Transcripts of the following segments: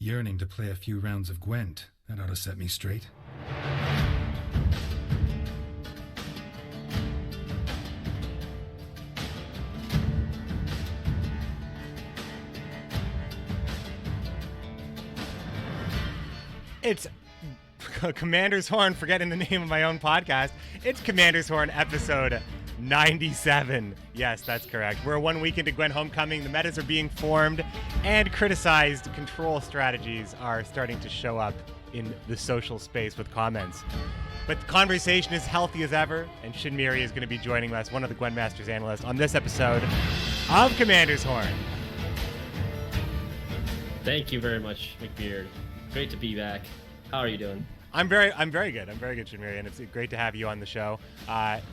Yearning to play a few rounds of Gwent. That ought to set me straight. It's Commander's Horn, forgetting the name of my own podcast. It's Commander's Horn episode 97. Yes, that's correct. We're 1 week into Gwent Homecoming. The metas are being formed and criticized. Control strategies are starting to show up in the social space with comments. But the conversation is healthy as ever, and Shinmiri is going to be joining us, one of the Gwent Masters analysts, on this episode of Commander's Horn. Thank you very much, McBeard. Great to be back. How are you doing? I'm very good. I'm very good, Shinmiri, and it's great to have you on the show.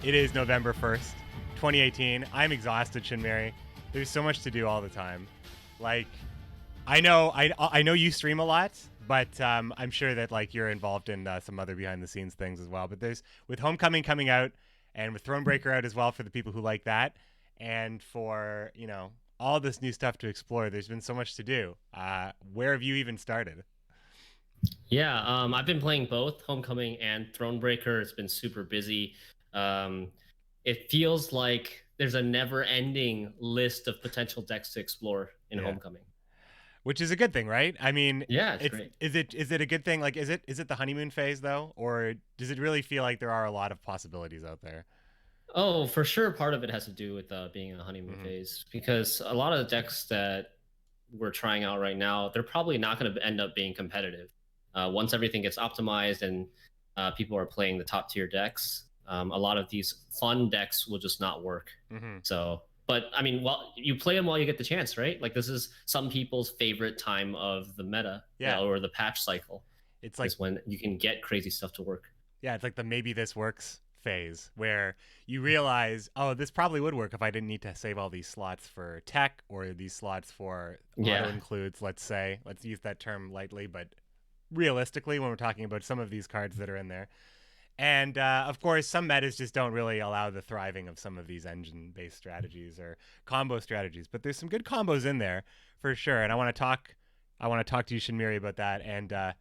It is November 1st, 2018. I'm exhausted, Shinmiri. There's so much to do all the time. Like, I know you stream a lot, but I'm sure that like you're involved in some other behind the scenes things as well. But there's, with Homecoming coming out and with Thronebreaker out as well for the people who like that, and for, you know, all this new stuff to explore, there's been so much to do. Where have you even started? Yeah, I've been playing both Homecoming and Thronebreaker. It's been super busy. It feels like there's a never-ending list of potential decks to explore in Homecoming, which is a good thing, right? I mean, yeah, it's great. Is it a good thing? Like, is it the honeymoon phase though, or does it really feel like there are a lot of possibilities out there? Oh, for sure. Part of it has to do with being in a honeymoon phase, because a lot of the decks that we're trying out right now, they're probably not going to end up being competitive. Once everything gets optimized and people are playing the top tier decks, a lot of these fun decks will just not work. So, but I mean, well, you play them while you get the chance, right? Like, this is some people's favorite time of the meta, or the patch cycle. It's like when you can get crazy stuff to work. Yeah, it's like the maybe this works phase where you realize, oh, this probably would work if I didn't need to save all these slots for tech or these slots for auto includes. Let's use that term lightly, but realistically, when we're talking about some of these cards that are in there. And of course, some metas just don't really allow the thriving of some of these engine-based strategies or combo strategies. But there's some good combos in there for sure. And I want to talk to you, Shinmiri, about that and a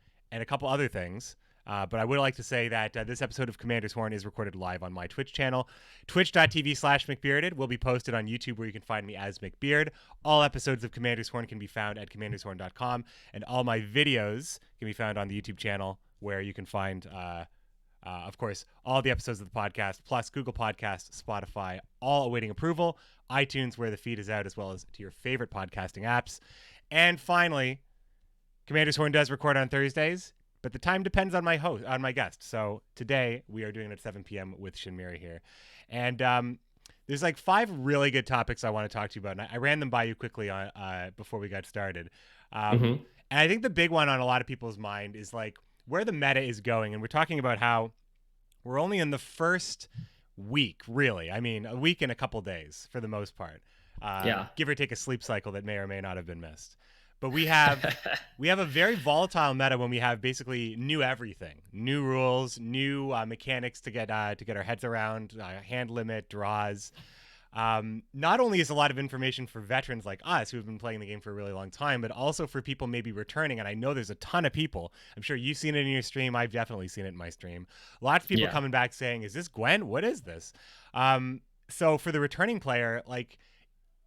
couple other things. But I would like to say that this episode of Commander's Horn is recorded live on my Twitch channel, twitch.tv/McBearded. Will be posted on YouTube, where you can find me as McBeard. All episodes of Commander's Horn can be found at commandershorn.com, and all my videos can be found on the YouTube channel, where you can find, of course, all the episodes of the podcast, plus Google Podcasts, Spotify, all awaiting approval, iTunes, where the feed is out, as well as to your favorite podcasting apps. And finally, Commander's Horn does record on Thursdays, but the time depends on my guest. So today we are doing it at 7 p.m. with Shinmiri here. And there's like 5 really good topics I want to talk to you about. And I ran them by you quickly before we got started. And I think the big one on a lot of people's mind is like where the meta is going. And we're talking about how we're only in the first week, really. I mean, a week and a couple days for the most part. Give or take a sleep cycle that may or may not have been missed. But we have a very volatile meta when we have basically new everything, new rules, new mechanics to get our heads around, hand limit, draws. Not only is a lot of information for veterans like us who have been playing the game for a really long time, but also for people maybe returning. And I know there's a ton of people. I'm sure you've seen it in your stream. I've definitely seen it in my stream. Lots of people coming back saying, "Is this Gwent? What is this?" So for the returning player, like,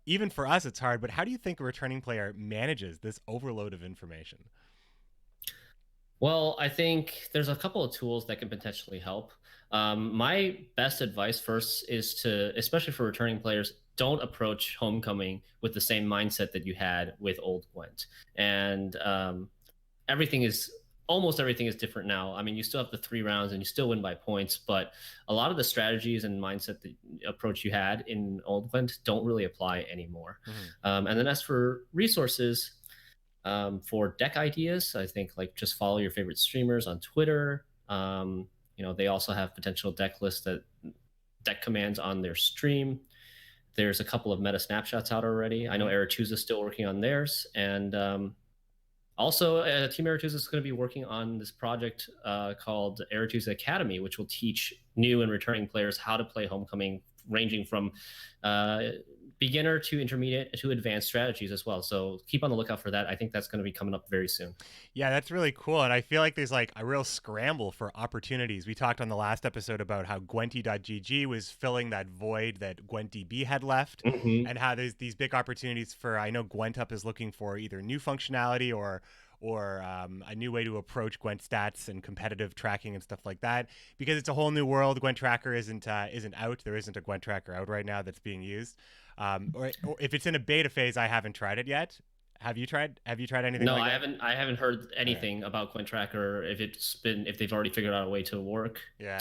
even for us, it's hard, but how do you think a returning player manages this overload of information? Well, I think there's a couple of tools that can potentially help. My best advice first is to, especially for returning players, don't approach Homecoming with the same mindset that you had with old Gwent. And almost everything is different now. I mean, you still have the 3 rounds and you still win by points, but a lot of the strategies and mindset approach you had in old Gwent don't really apply anymore. And then as for resources, for deck ideas, I think like just follow your favorite streamers on Twitter. They also have potential deck lists, deck commands on their stream. There's a couple of meta snapshots out already. I know Aretuza is still working on theirs, and also, Team Aretuza is going to be working on this project called Aretuza Academy, which will teach new and returning players how to play Homecoming ranging from beginner to intermediate to advanced strategies as well. So keep on the lookout for that. I think that's going to be coming up very soon. Yeah, that's really cool. And I feel like there's like a real scramble for opportunities. We talked on the last episode about how Gwenty.gg was filling that void that GwentDB had left, and how there's these big opportunities for, I know GwentUp is looking for either new functionality or a new way to approach Gwent stats and competitive tracking and stuff like that, because it's a whole new world. Gwent Tracker isn't out. There isn't a Gwent Tracker out right now that's being used. Or if it's in a beta phase, I haven't tried it yet. Have you tried anything? No, like I haven't heard anything about Gwent Tracker. If they've already figured out a way to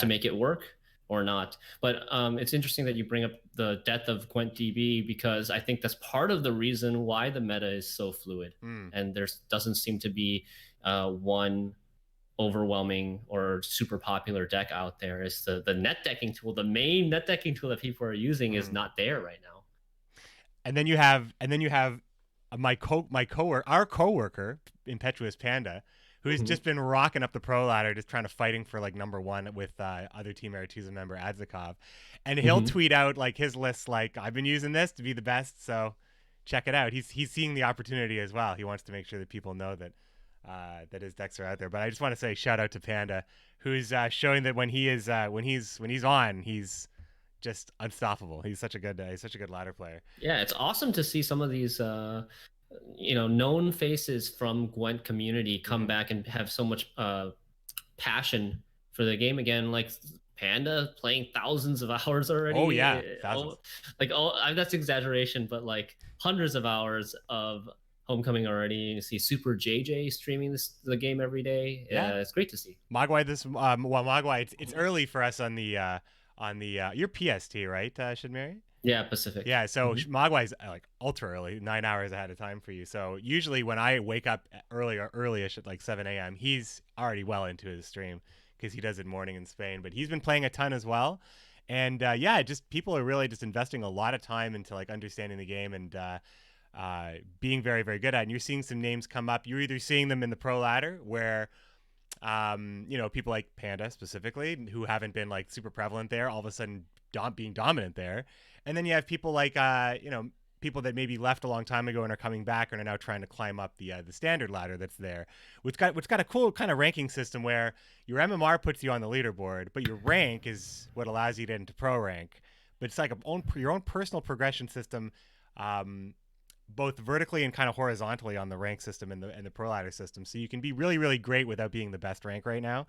make it work or not. But it's interesting that you bring up the death of GwentDB, because I think that's part of the reason why the meta is so fluid, and there doesn't seem to be one overwhelming or super popular deck out there. Is the net decking tool, the main net decking tool that people are using, is not there right now. And then you have our coworker, Impetuous Panda, who's just been rocking up the pro ladder, just trying to fighting for like number one with other Team Aretuza member Adzakov. And he'll tweet out like his list, like, I've been using this to be the best, so check it out. He's seeing the opportunity as well. He wants to make sure that people know that that his decks are out there. But I just want to say shout out to Panda, who's showing that when he's on, he's just unstoppable. He's such a good ladder player. Yeah, it's awesome to see some of these known faces from Gwent community come back and have so much passion for the game again. Like Panda playing thousands of hours already. Oh yeah, thousands. That's exaggeration, but like hundreds of hours of Homecoming already. You see Super JJ streaming the game every day. Yeah, it's great to see. Mogwai, Mogwai, it's early for us on the your PST, right, Shinmiri? Yeah, Pacific. Yeah, so Mogwai's like ultra early, 9 hours ahead of time for you. So usually when I wake up early-ish at like 7 a.m., he's already well into his stream because he does it morning in Spain. But he's been playing a ton as well. And just people are really just investing a lot of time into like understanding the game and being very, very good at it. And you're seeing some names come up. You're either seeing them in the pro ladder where people like Panda specifically, who haven't been like super prevalent there, all of a sudden being dominant there. And then you have people like people that maybe left a long time ago and are coming back and are now trying to climb up the standard ladder that's there, which got a cool kind of ranking system where your MMR puts you on the leaderboard, but your rank is what allows you to get into pro rank. But it's like your own personal progression system, both vertically and kind of horizontally on the rank system and the pro ladder system. So you can be really, really great without being the best rank right now.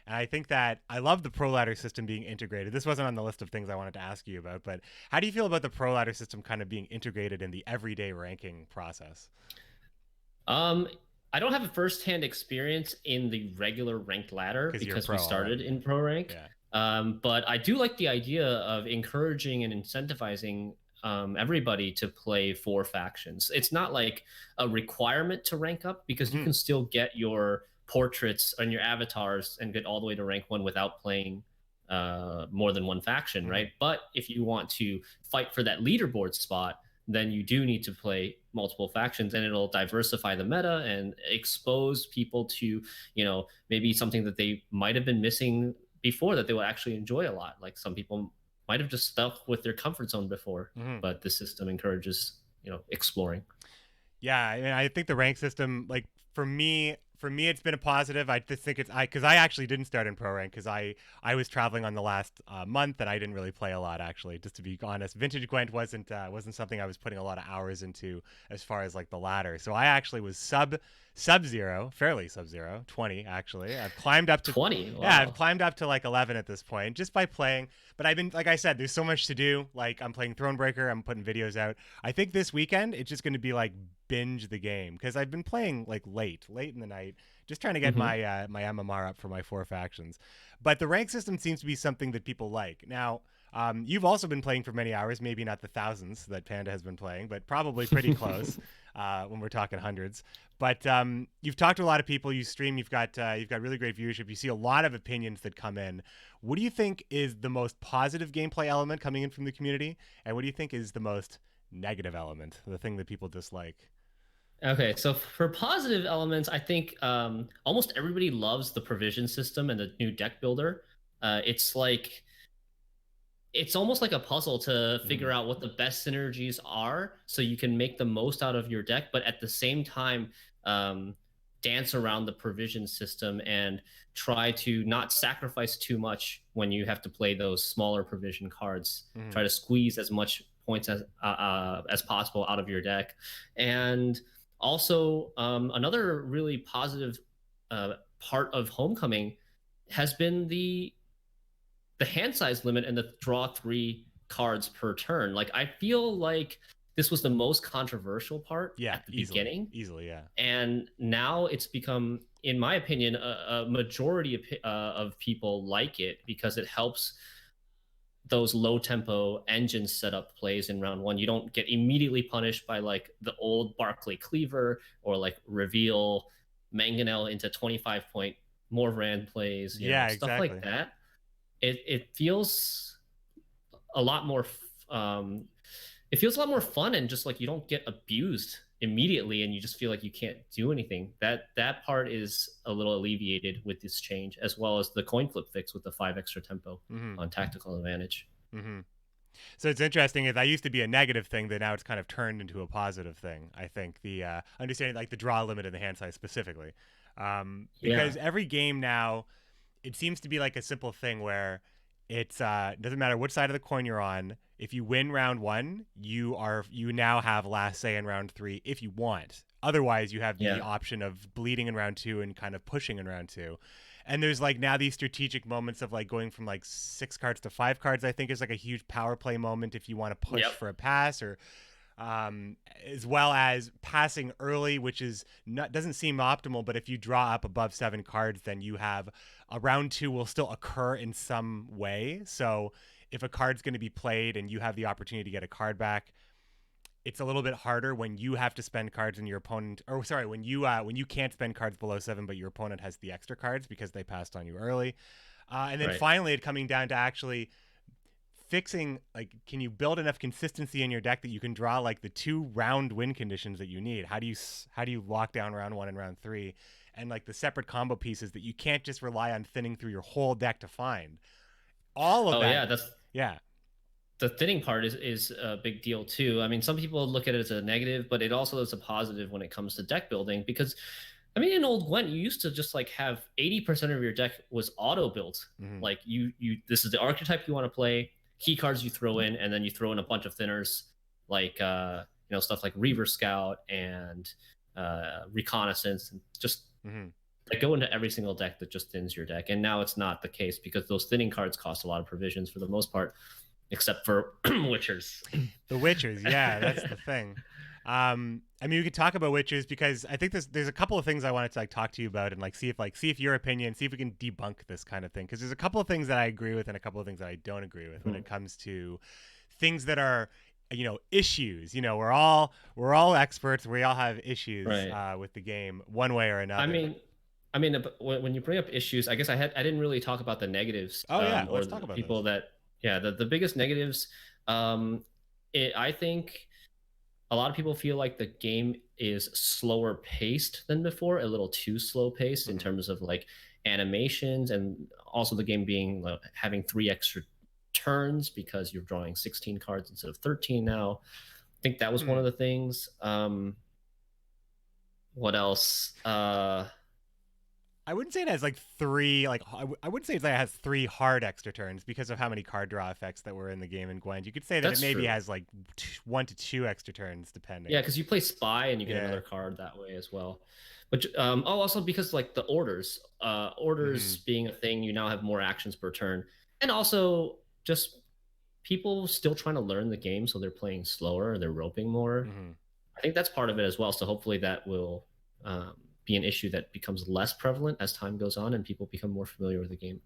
And I think that I love the pro ladder system being integrated. This wasn't on the list of things I wanted to ask you about, but how do you feel about the pro ladder system kind of being integrated in the everyday ranking process? I don't have a first-hand experience in the regular ranked ladder because we started in pro rank. Yeah. But I do like the idea of encouraging and incentivizing everybody to play 4 factions. It's not like a requirement to rank up, because you can still get your portraits and your avatars and get all the way to rank 1 without playing more than one faction, right? But if you want to fight for that leaderboard spot, then you do need to play multiple factions, and it'll diversify the meta and expose people to, maybe something that they might have been missing before that they will actually enjoy a lot. Like some people might have just stuck with their comfort zone before, but the system encourages, exploring. Yeah, I mean, I think the rank system, like for me, it's been a positive. I just think because I actually didn't start in pro rank because I was traveling on the last month and I didn't really play a lot, actually, just to be honest. Vintage Gwent wasn't something I was putting a lot of hours into as far as like the ladder. So I actually was sub-zero, fairly sub-zero, 20 actually. I've climbed up to 20. Wow. Yeah, I've climbed up to like 11 at this point just by playing. But I've been, like I said, there's so much to do. Like I'm playing Thronebreaker, I'm putting videos out. I think this weekend it's just going to be like binge the game because I've been playing like late in the night, just trying to get my my MMR up for my 4 factions. But the rank system seems to be something that people like. Now, you've also been playing for many hours, maybe not the thousands that Panda has been playing, but probably pretty close when we're talking hundreds. But you've talked to a lot of people. You stream. You've got really great viewership. You see a lot of opinions that come in. What do you think is the most positive gameplay element coming in from the community, and what do you think is the most negative element, the thing that people dislike? Okay, so for positive elements, I think almost everybody loves the provision system and the new deck builder. It's like it's almost like a puzzle to figure out what the best synergies are so you can make the most out of your deck, but at the same time dance around the provision system and try to not sacrifice too much when you have to play those smaller provision cards. Try to squeeze as much points as possible out of your deck. And also another really positive part of Homecoming has been the hand size limit and the draw 3 cards per turn. Like, I feel like this was the most controversial part at the beginning. Easily, yeah. And now it's become, in my opinion, a majority of people like it because it helps those low tempo engine setup plays in round 1. You don't get immediately punished by like the old Barclay Cleaver or like reveal Mangonel into 25-point Morvran plays. You know, stuff like that. It feels a lot more it feels a lot more fun, and just like you don't get abused immediately and you just feel like you can't do anything. That part is a little alleviated with this change, as well as the coin flip fix with the 5 extra tempo on tactical advantage. So it's interesting, that used to be a negative thing that now it's kind of turned into a positive thing. I think the understanding like the draw limit and the hand size specifically, because every game now, it seems to be like a simple thing where it's doesn't matter which side of the coin you're on. If you win round 1, you now have last say in round 3 if you want. Otherwise, you have the option of bleeding in round 2 and kind of pushing in round 2. And there's like now these strategic moments of like going from like 6 cards to 5 cards. I think is like a huge power play moment if you want to push for a pass, or as well as passing early, which doesn't seem optimal, but if you draw up above 7 cards, then you have a round 2 will still occur in some way. So if a card's going to be played and you have the opportunity to get a card back, it's a little bit harder when you have to spend cards and your opponent, or sorry, when you can't spend cards below 7, but your opponent has the extra cards because they passed on you early. And then finally it coming down to actually fixing, like, can you build enough consistency in your deck that you can draw like the 2 round win conditions that you need? How do you lock down round 1 and round 3, and like the separate combo pieces that you can't just rely on thinning through your whole deck to find? All of that. The thinning part is a big deal too. I mean, some people look at it as a negative, but it also is a positive when it comes to deck building, because I mean, in old Gwent, you used to just like have 80% of your deck was auto built. Like you this is the archetype you want to play, key cards you throw in, and then you throw in a bunch of thinners like stuff like Reaver Scout and Reconnaissance, and just like go into every single deck that just thins your deck. And now it's not the case because those thinning cards cost a lot of provisions for the most part, except for Witchers. The Witchers, yeah, that's the thing. I mean, we could talk about Witchers because I think there's a couple of things I wanted to like talk to you about and like see if your opinion, see if we can debunk this kind of thing, because there's a couple of things that I agree with and a couple of things that I don't agree with when it comes to things that are, issues. We're all experts. We all have issues with the game one way or another. I mean, when you bring up issues, I guess I didn't really talk about the negatives. Let's talk about people those. The biggest negatives. I think a lot of people feel like the game is slower paced than before, a little too slow paced in terms of like animations, and also the game being having 3 extra turns because you're drawing 16 cards instead of 13 now. I think that was one of the things. What else? I wouldn't say it has like 3, like I wouldn't say it has 3 hard extra turns because of how many card draw effects that were in the game in Gwent. You could say that it maybe has like 1 to 2 extra turns depending. Yeah, because you play Spy and you get another card that way as well. But also because like the orders being a thing, you now have more actions per turn, and also just people still trying to learn the game, so they're playing slower, they're roping more. I think that's part of it as well. So hopefully that will be an issue that becomes less prevalent as time goes on and people become more familiar with the game.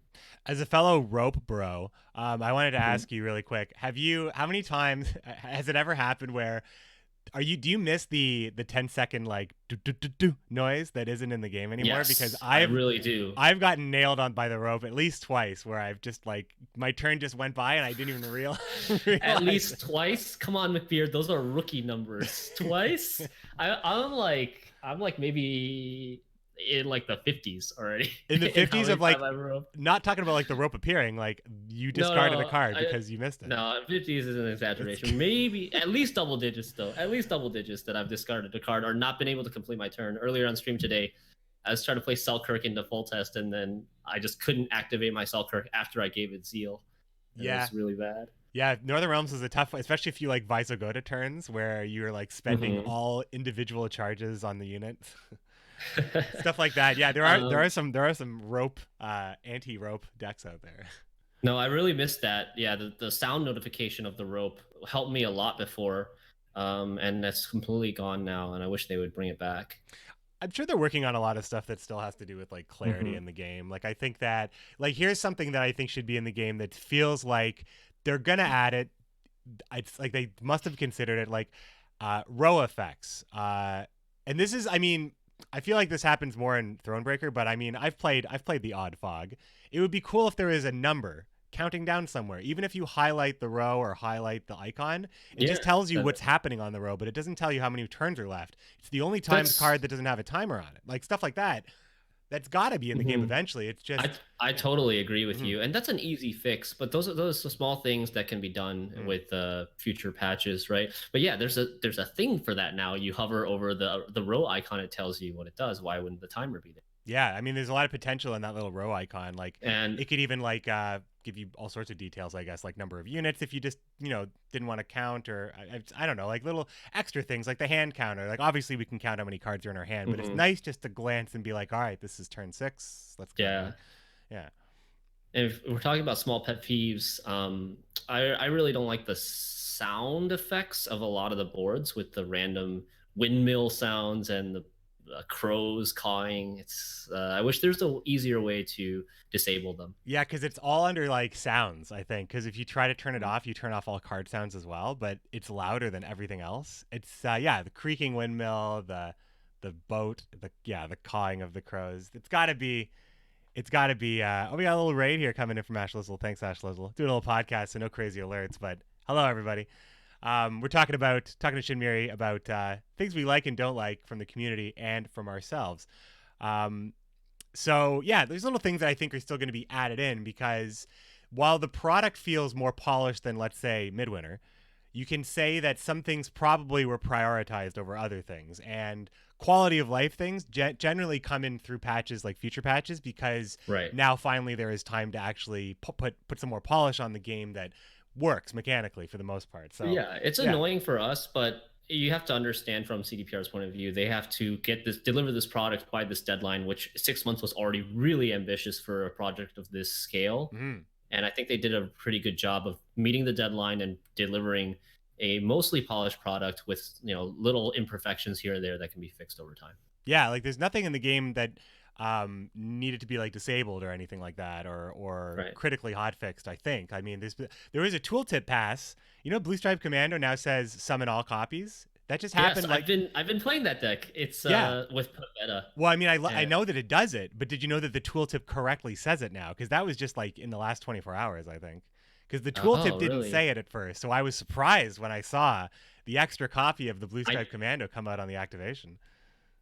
As a fellow rope bro, I wanted to ask you really quick, how many times has it ever happened where do you miss the 10-second like do noise that isn't in the game anymore? Yes, because I really do. I've gotten nailed on by the rope at least twice where I've just like my turn just went by and I didn't even realize. At least twice? Come on, McBeard, those are rookie numbers. Twice? I'm like maybe in like the 50s already. In the 50s of like, I not talking about like the rope appearing, like you discarded a card because you missed it. No, 50s is an exaggeration. Maybe at least double digits though. At least double digits that I've discarded a card or not been able to complete my turn. Earlier on stream today, I was trying to play Selkirk into full test, and then I just couldn't activate my Selkirk after I gave it Zeal. Yeah, it's really bad. Yeah, Northern Realms is a tough one, especially if you like Visogoda turns where you're like spending all individual charges on the units. Stuff like that. Yeah, there are some rope anti-rope decks out there. No, I really missed that. Yeah, the sound notification of the rope helped me a lot before, and that's completely gone now, and I wish they would bring it back. I'm sure they're working on a lot of stuff that still has to do with like clarity in the game. Like I think that like here's something that I think should be in the game that feels like they're gonna add it. It's like they must have considered it, like row effects. And this is, I mean, I feel like this happens more in Thronebreaker, but I mean, I've played the Odd Fog. It would be cool if there is a number counting down somewhere, even if you highlight the row or highlight the icon. It just tells you what's happening on the row, but it doesn't tell you how many turns are left. It's the only timed card that doesn't have a timer on it. Like stuff like that. That's got to be in the game eventually. It's just I totally agree with you, and that's an easy fix. But those are small things that can be done with future patches, right? But yeah, there's a thing for that now. You hover over the row icon, it tells you what it does. Why wouldn't the timer be there? Yeah, I mean, there's a lot of potential in that little row icon. Like, and it could even like give you all sorts of details, I guess, like number of units if you just didn't want to count, or I don't know, like little extra things like the hand counter. Like obviously we can count how many cards are in our hand, but it's nice just to glance and be like, all right, this is turn 6. Let's go. Yeah. And if we're talking about small pet peeves, I really don't like the sound effects of a lot of the boards with the random windmill sounds and the crows cawing. It's I wish there's an easier way to disable them. Yeah, because it's all under like sounds, I think, because if you try to turn it off, you turn off all card sounds as well, but it's louder than everything else. It's the creaking windmill, the boat, the cawing of the crows. It's gotta be we got a little raid here coming in from Ash Lizzle. Thanks, Ash Lizzle. Doing a little podcast, so no crazy alerts, but hello everybody. We're talking to Shinmiri about things we like and don't like from the community and from ourselves. So yeah, there's little things that I think are still going to be added in, because while the product feels more polished than, let's say, Midwinter, you can say that some things probably were prioritized over other things, and quality of life things generally come in through patches like future patches, because now finally there is time to actually put some more polish on the game that works mechanically for the most part. So yeah, it's annoying for us, but you have to understand from CDPR's point of view, they have to deliver this product by this deadline, which 6 months was already really ambitious for a project of this scale. And I think they did a pretty good job of meeting the deadline and delivering a mostly polished product with little imperfections here and there that can be fixed over time. Yeah, like there's nothing in the game that needed to be like disabled or anything like that, or critically hotfixed. I think. I mean, there is a tooltip pass. Blue Stripe Commando now says summon all copies. That just happened. Yes, I've been playing that deck. It's with meta. Well, I mean, I know that it does it, but did you know that the tooltip correctly says it now? Because that was just like in the last 24 hours, I think. Because the tooltip didn't say it at first, so I was surprised when I saw the extra copy of the Blue Stripe Commando come out on the activation.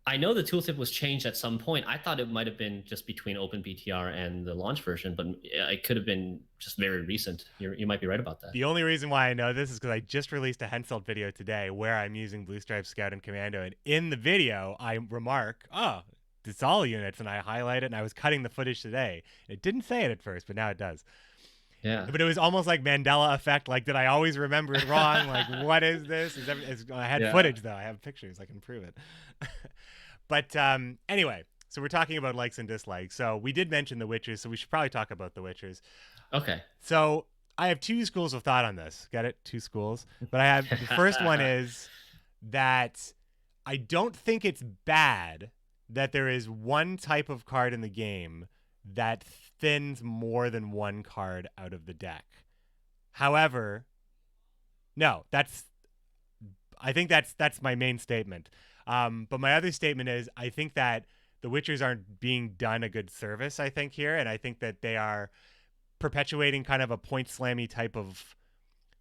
I know the tooltip was changed at some point. I thought it might have been just between OpenBTR and the launch version, but it could have been just very recent. You might be right about that. The only reason why I know this is because I just released a Henselt video today where I'm using Blue Stripe Scout and Commando, and in the video I remark, oh, it's all units, and I highlight it, and I was cutting the footage today. It didn't say it at first, but now it does. Yeah. But it was almost like Mandela effect. Like, did I always remember it wrong? Like, what is this? I had footage, though. I have pictures. I can prove it. But anyway, so we're talking about likes and dislikes. So we did mention the Witchers, so we should probably talk about the Witchers. Okay. So I have 2 schools of thought on this. Got it? 2 schools. But I have the first one is that I don't think it's bad that there is one type of card in the game that thins more than one card out of the deck. However, no, I think that's my main statement. But my other statement is I think that the Witchers aren't being done a good service, I think, here, and I think that they are perpetuating kind of a point slammy type of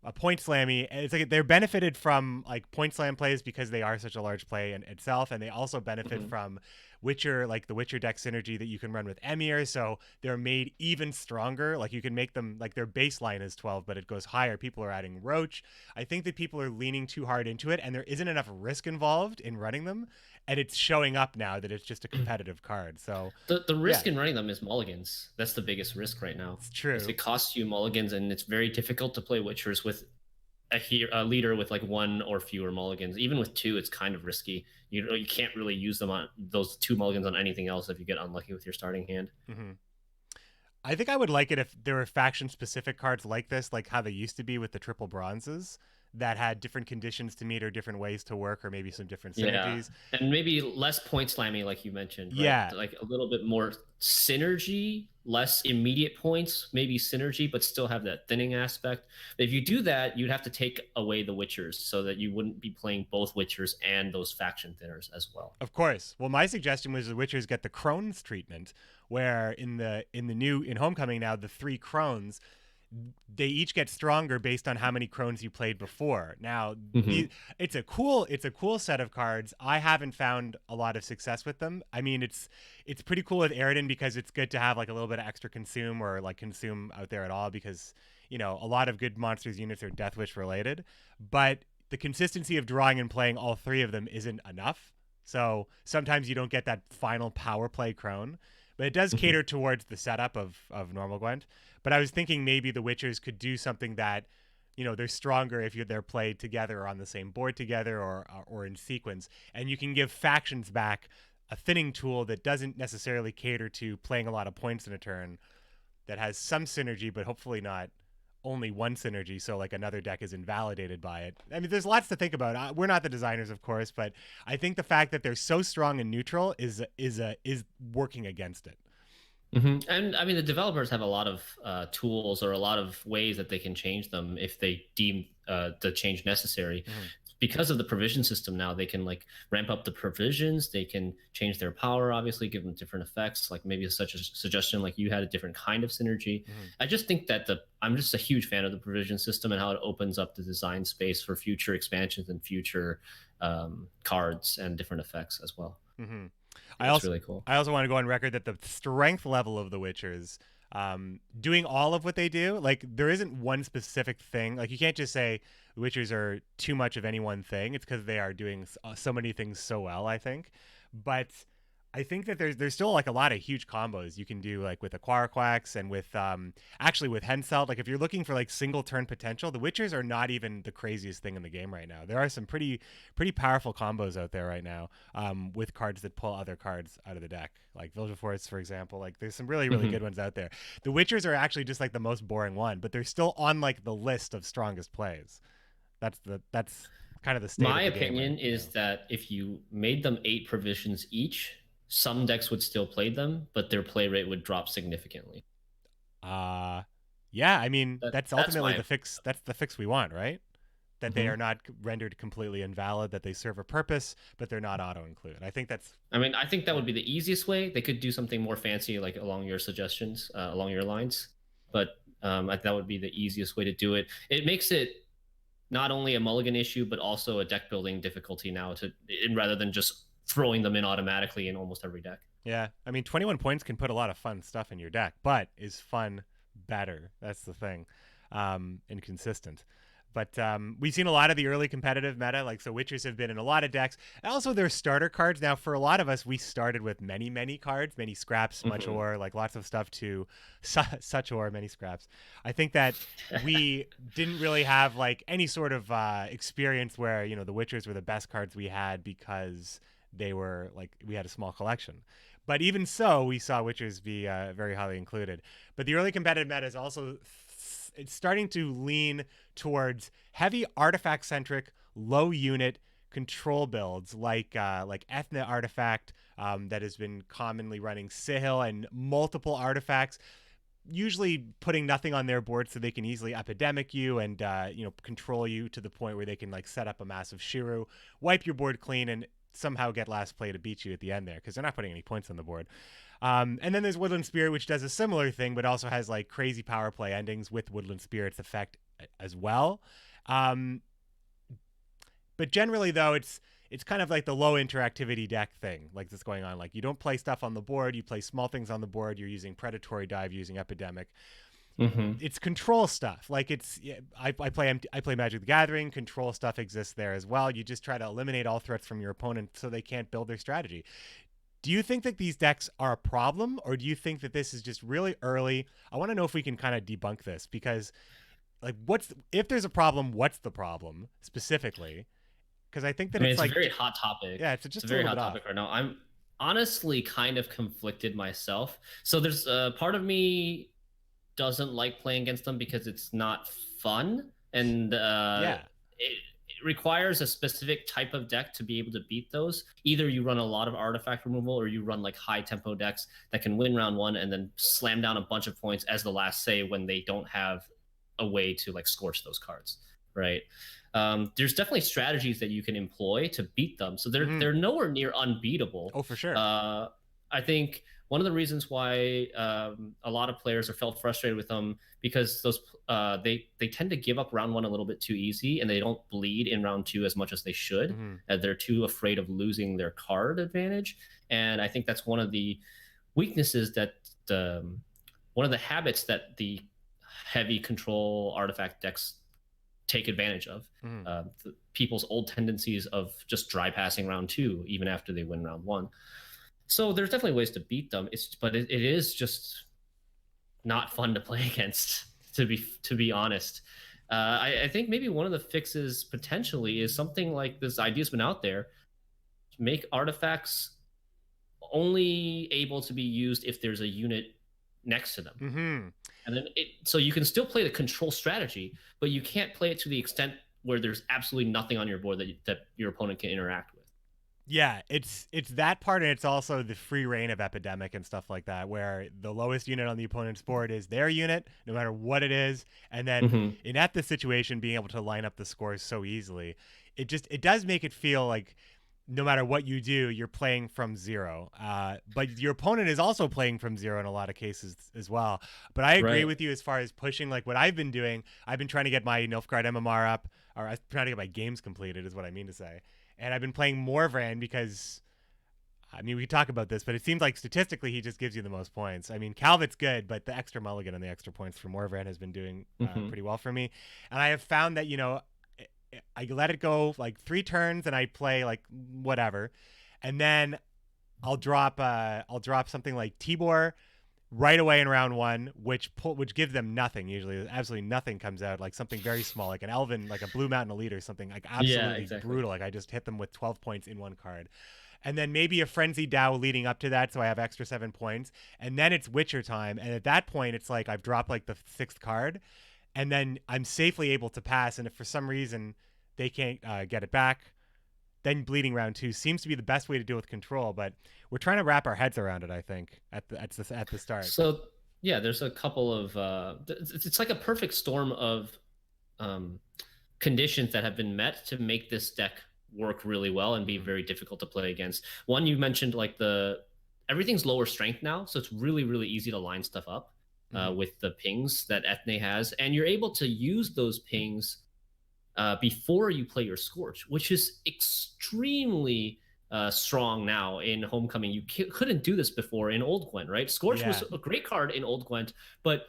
a point slammy. It's like they're benefited from like point slam plays because they are such a large play in itself, and they also benefit from Witcher, like the Witcher deck synergy that you can run with Emir, so they're made even stronger. Like you can make them, like their baseline is 12, but it goes higher. People are adding Roach. I think that people are leaning too hard into it, and there isn't enough risk involved in running them, and it's showing up now that it's just a competitive card. So the risk in running them is mulligans. That's the biggest risk right now. It's true. It costs you mulligans, and it's very difficult to play Witchers with a leader with like 1 or fewer mulligans. Even with 2, it's kind of risky. You can't really use them on those 2 mulligans on anything else if you get unlucky with your starting hand. Mm-hmm. I think I would like it if there were faction specific cards like this, like how they used to be with the triple bronzes, that had different conditions to meet or different ways to work, or maybe some different synergies. Yeah. And maybe less point slammy, like you mentioned. Right? Yeah. Like a little bit more synergy, less immediate points, maybe synergy, but still have that thinning aspect. If you do that, you'd have to take away the Witchers so that you wouldn't be playing both Witchers and those faction thinners as well. Of course. Well, my suggestion was the Witchers get the Crones treatment, where in Homecoming now, the 3 Crones, they each get stronger based on how many Crones you played before. Now, it's a cool set of cards. I haven't found a lot of success with them. I mean, it's pretty cool with Eridan because it's good to have like a little bit of extra consume, or like consume out there at all, because a lot of good monsters units are Death Wish related, but the consistency of drawing and playing all 3 of them isn't enough. So sometimes you don't get that final power play Crone. But it does cater towards the setup of normal Gwent. But I was thinking maybe the Witchers could do something that, they're stronger if they're played together or on the same board together, or in sequence. And you can give factions back a thinning tool that doesn't necessarily cater to playing a lot of points in a turn, that has some synergy, but hopefully not only one synergy, so like another deck is invalidated by it. I mean, there's lots to think about. We're not the designers, of course, but I think the fact that they're so strong and neutral is working against it. And I mean, the developers have a lot of tools or a lot of ways that they can change them if they deem the change necessary. Because of the provision system now, they can like ramp up the provisions. They can change their power, obviously, give them different effects, like maybe such a suggestion like you had, a different kind of synergy. I just think that I'm just a huge fan of the provision system and how it opens up the design space for future expansions and future cards and different effects as well. It's really cool. I also want to go on record that the strength level of the Witchers, doing all of what they do, like there isn't one specific thing. Like you can't just say the Witchers are too much of any one thing. It's because they are doing so many things so well, I think. But I think that there's still like a lot of huge combos you can do, like with Aquaraquax and with actually with Henselt. Like if you're looking for like single turn potential, the Witchers are not even the craziest thing in the game right now. There are some pretty powerful combos out there right now, with cards that pull other cards out of the deck, like Vilgeforce, for example. Like there's some really good ones out there. The Witchers are actually just like the most boring one, but they're still on like the list of strongest plays. That's kind of the state. My opinion is that if you made them 8 provisions each, some decks would still play them, but their play rate would drop significantly. Yeah, I mean, that's ultimately the fix. That's the fix we want, right? That they are not rendered completely invalid, that they serve a purpose, but they're not auto-include. I think that would be the easiest way. They could do something more fancy, like along your suggestions, along your lines. But that would be the easiest way to do it. It makes it not only a mulligan issue, but also a deck building difficulty now, rather than just throwing them in automatically in almost every deck. Yeah, I mean, 21 points can put a lot of fun stuff in your deck, but is fun better? That's the thing, and consistent. But we've seen a lot of the early competitive meta, like so Witchers have been in a lot of decks. And also their starter cards. Now, for a lot of us, we started with many cards, many scraps, much ore, like lots of stuff to such ore, many scraps. I think that we didn't really have like any sort of experience where, the Witchers were the best cards we had because they were like, we had a small collection. But even so, we saw Witchers be very highly included. But the early competitive meta is also it's starting to lean towards heavy artifact-centric, low-unit control builds, like Ethna Artifact that has been commonly running Sihil and multiple artifacts, usually putting nothing on their board so they can easily epidemic you and control you to the point where they can like set up a massive Shiru, wipe your board clean, and somehow get last play to beat you at the end there because they're not putting any points on the board. And then there's Woodland Spirit, which does a similar thing, but also has like crazy power play endings with Woodland Spirit's effect as well. But generally, though, it's it's kind of like the low interactivity deck thing, like that's going on. Like you don't play stuff on the board, you play small things on the board. You're using predatory dive, you're using epidemic. It's control stuff. Like I play Magic the Gathering. Control stuff exists there as well. You just try to eliminate all threats from your opponent so they can't build their strategy. Do you think that these decks are a problem, or do you think that this is just really early? I want to know if we can kind of debunk this, because like if there's a problem, what's the problem specifically? Because I think that it's like a very hot topic. Yeah, it's a very hot topic right now. I'm honestly kind of conflicted myself. So there's a part of me doesn't like playing against them because it's not fun, and it requires a specific type of deck to be able to beat those. Either you run a lot of artifact removal, or you run like high tempo decks that can win round one and then slam down a bunch of points as the last say when they don't have a way to like scorch those cards, right? There's definitely strategies that you can employ to beat them, so they're nowhere near unbeatable. Oh, for sure. I think one of the reasons why a lot of players are felt frustrated with them, because those they tend to give up round one a little bit too easy, and they don't bleed in round two as much as they should. They're too afraid of losing their card advantage, and I think that's one of the weaknesses that one of the habits that the heavy control artifact decks take advantage of. People's old tendencies of just dry passing round two even after they win round one. So there's definitely ways to beat them. But it is just not fun to play against, to be honest. I think maybe one of the fixes potentially is something like this idea's been out there: make artifacts only able to be used if there's a unit next to them. And then so you can still play the control strategy, but you can't play it to the extent where there's absolutely nothing on your board that your opponent can interact with. Yeah, it's that part, and it's also the free reign of epidemic and stuff like that, where the lowest unit on the opponent's board is their unit, no matter what it is. And then at this situation, being able to line up the scores so easily, it does make it feel like no matter what you do, you're playing from zero. But your opponent is also playing from zero in a lot of cases as well. But I agree with you as far as pushing. Like what I've been doing, I've been trying to get my Nilfgaard MMR up, or I'm trying to get my games completed is what I mean to say. And I've been playing Morvran because, I mean, we could talk about this, but it seems like statistically he just gives you the most points. I mean, Calvet's good, but the extra mulligan and the extra points for Morvran has been doing pretty well for me. And I have found that, I let it go like 3 turns and I play like whatever, and then I'll drop something like Tibor right away in round 1, which gives them nothing. Usually, absolutely nothing comes out. Like something very small, like an Elven, like a Blue Mountain Elite or something, like absolutely brutal. Like I just hit them with 12 points in one card. And then maybe a Frenzy Dow leading up to that, so I have extra 7 points. And then it's Witcher time, and at that point, it's like I've dropped like the 6th card. And then I'm safely able to pass, and if for some reason they can't get it back, then bleeding round 2 seems to be the best way to deal with control. But we're trying to wrap our heads around it, I think, at the start. So yeah, there's a couple of it's like a perfect storm of conditions that have been met to make this deck work really well and be very difficult to play against. One, you mentioned like everything's lower strength now, so it's really, really easy to line stuff up. With the pings that Ethne has, and you're able to use those pings before you play your Scorch, which is extremely strong now in Homecoming. You couldn't do this before in Old Gwent, right? Scorch was a great card in Old Gwent, but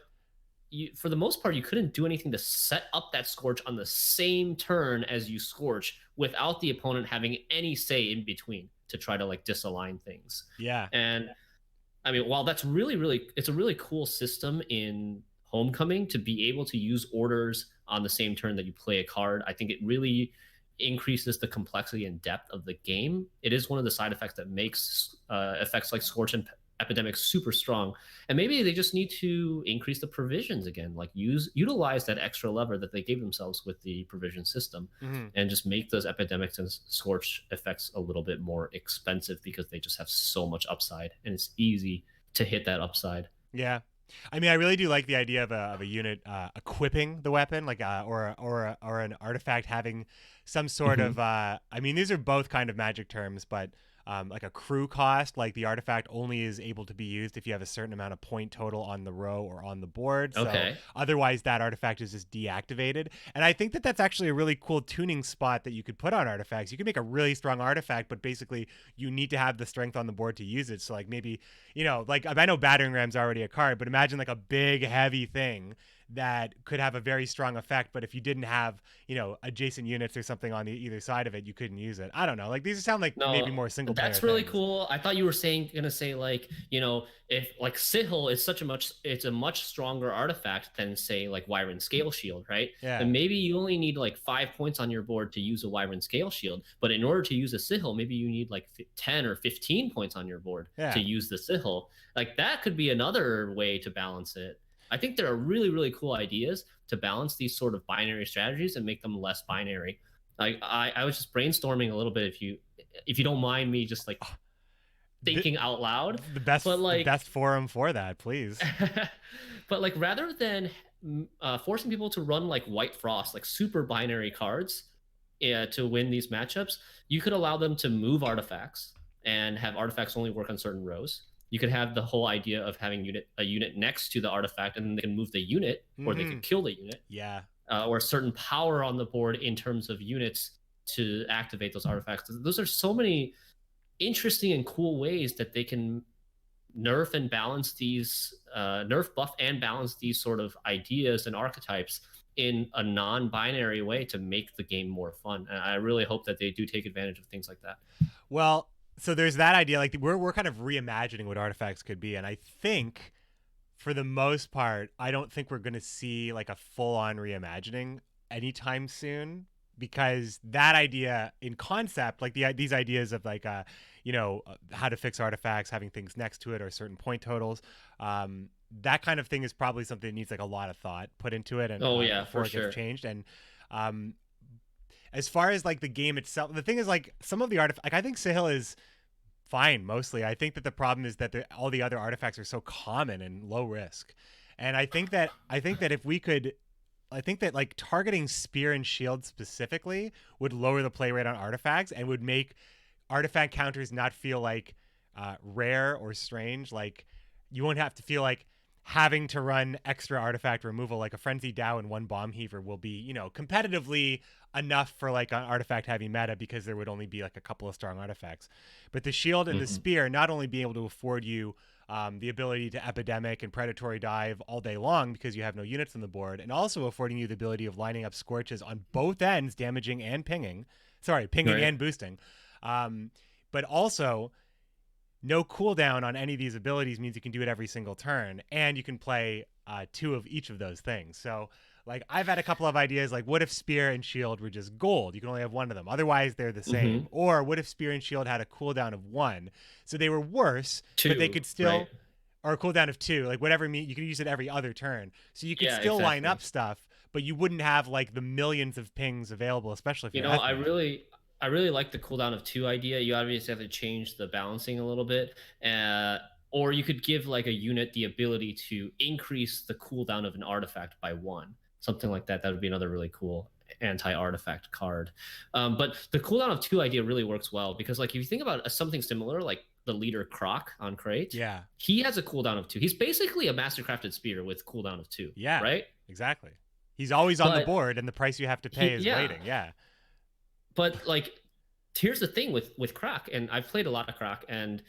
for the most part, you couldn't do anything to set up that Scorch on the same turn as you Scorch without the opponent having any say in between to try to like disalign things. Yeah. And I mean, while that's it's a really cool system in Homecoming to be able to use orders on the same turn that you play a card, I think it really increases the complexity and depth of the game. It is one of the side effects that makes effects like Scorch and Epidemic super strong. And maybe they just need to increase the provisions again, like utilize that extra lever that they gave themselves with the provision system, and just make those Epidemics and Scorch effects a little bit more expensive, because they just have so much upside and it's easy to hit that upside. Yeah. I mean, I really do like the idea of a unit equipping the weapon, like or an artifact having some sort of. I mean, these are both kind of Magic terms, but like a crew cost, like the artifact only is able to be used if you have a certain amount of point total on the row or on the board. So otherwise that artifact is just deactivated. And I think that that's actually a really cool tuning spot that you could put on artifacts. You can make a really strong artifact, but basically you need to have the strength on the board to use it. So like maybe, you know, like I know battering ram's already a card, but imagine like a big heavy thing that could have a very strong effect, but if you didn't have, you know, adjacent units or something on either side of it, you couldn't use it. I don't know. Like these sound like maybe more single player. That's really cool. I thought you were gonna say like, you know, if like Sigil is it's a much stronger artifact than say like Wyvern Scale Shield, right? Yeah. And maybe you only need like 5 points on your board to use a Wyvern Scale Shield, but in order to use a Sigil, maybe you need like 10 or 15 points on your board to use the Sigil. Like that could be another way to balance it. I think there are really, really cool ideas to balance these sort of binary strategies and make them less binary. Like I was just brainstorming a little bit, if you don't mind me just like thinking out loud. The best forum for that, please. But like rather than forcing people to run like White Frost, like super binary cards to win these matchups, you could allow them to move artifacts and have artifacts only work on certain rows. You could have the whole idea of having a unit next to the artifact, and then they can move the unit, or they can kill the unit. Yeah. Or a certain power on the board in terms of units to activate those artifacts. Those are so many interesting and cool ways that they can nerf and balance these, nerf, buff, and balance these sort of ideas and archetypes in a non-binary way to make the game more fun. And I really hope that they do take advantage of things like that. Well, so there's that idea, like we're kind of reimagining what artifacts could be, and I think for the most part, I don't think we're going to see like a full-on reimagining anytime soon, because that idea in concept, like these ideas of like you know, how to fix artifacts, having things next to it or certain point totals, that kind of thing is probably something that needs like a lot of thought put into it, and before it gets changed. And as far as like the game itself, the thing is like some of the artifacts, like I think Sigil is fine mostly. I think that the problem is that all the other artifacts are so common and low risk. And I think that if we could, I think that like targeting Spear and Shield specifically would lower the play rate on artifacts and would make artifact counters not feel like rare or strange. Like you won't have to feel like having to run extra artifact removal, like a Frenzy Dow and one Bomb Heaver will be, you know, competitively enough for like an artifact heavy meta, because there would only be like a couple of strong artifacts. But the Shield and the Spear not only be able to afford you the ability to Epidemic and Predatory Dive all day long because you have no units on the board, and also affording you the ability of lining up Scorches on both ends, damaging and pinging. Pinging and boosting. But also, no cooldown on any of these abilities means you can do it every single turn, and you can play 2 of each of those things. So like I've had a couple of ideas, like what if Spear and Shield were just gold? You can only have one of them. Otherwise they're the same. Or what if Spear and Shield had a cooldown of 1? So they were worse, 2, but they could still, or a cooldown of 2, like whatever you can use it every other turn. So you could still line up stuff, but you wouldn't have like the millions of pings available, especially if you know, I really like the cooldown of 2 idea. You obviously have to change the balancing a little bit. Or you could give like a unit the ability to increase the cooldown of an artifact by 1. Something like that. That would be another really cool anti-artifact card. But the cooldown of 2 idea really works well, because like if you think about something similar, like the leader Croc on Crate, he has a cooldown of 2. He's basically a mastercrafted spear with cooldown of 2. Yeah, right? Exactly. He's always on the board, and the price you have to pay is waiting. Yeah. But like, here's the thing with Croc, and I've played a lot of Croc, and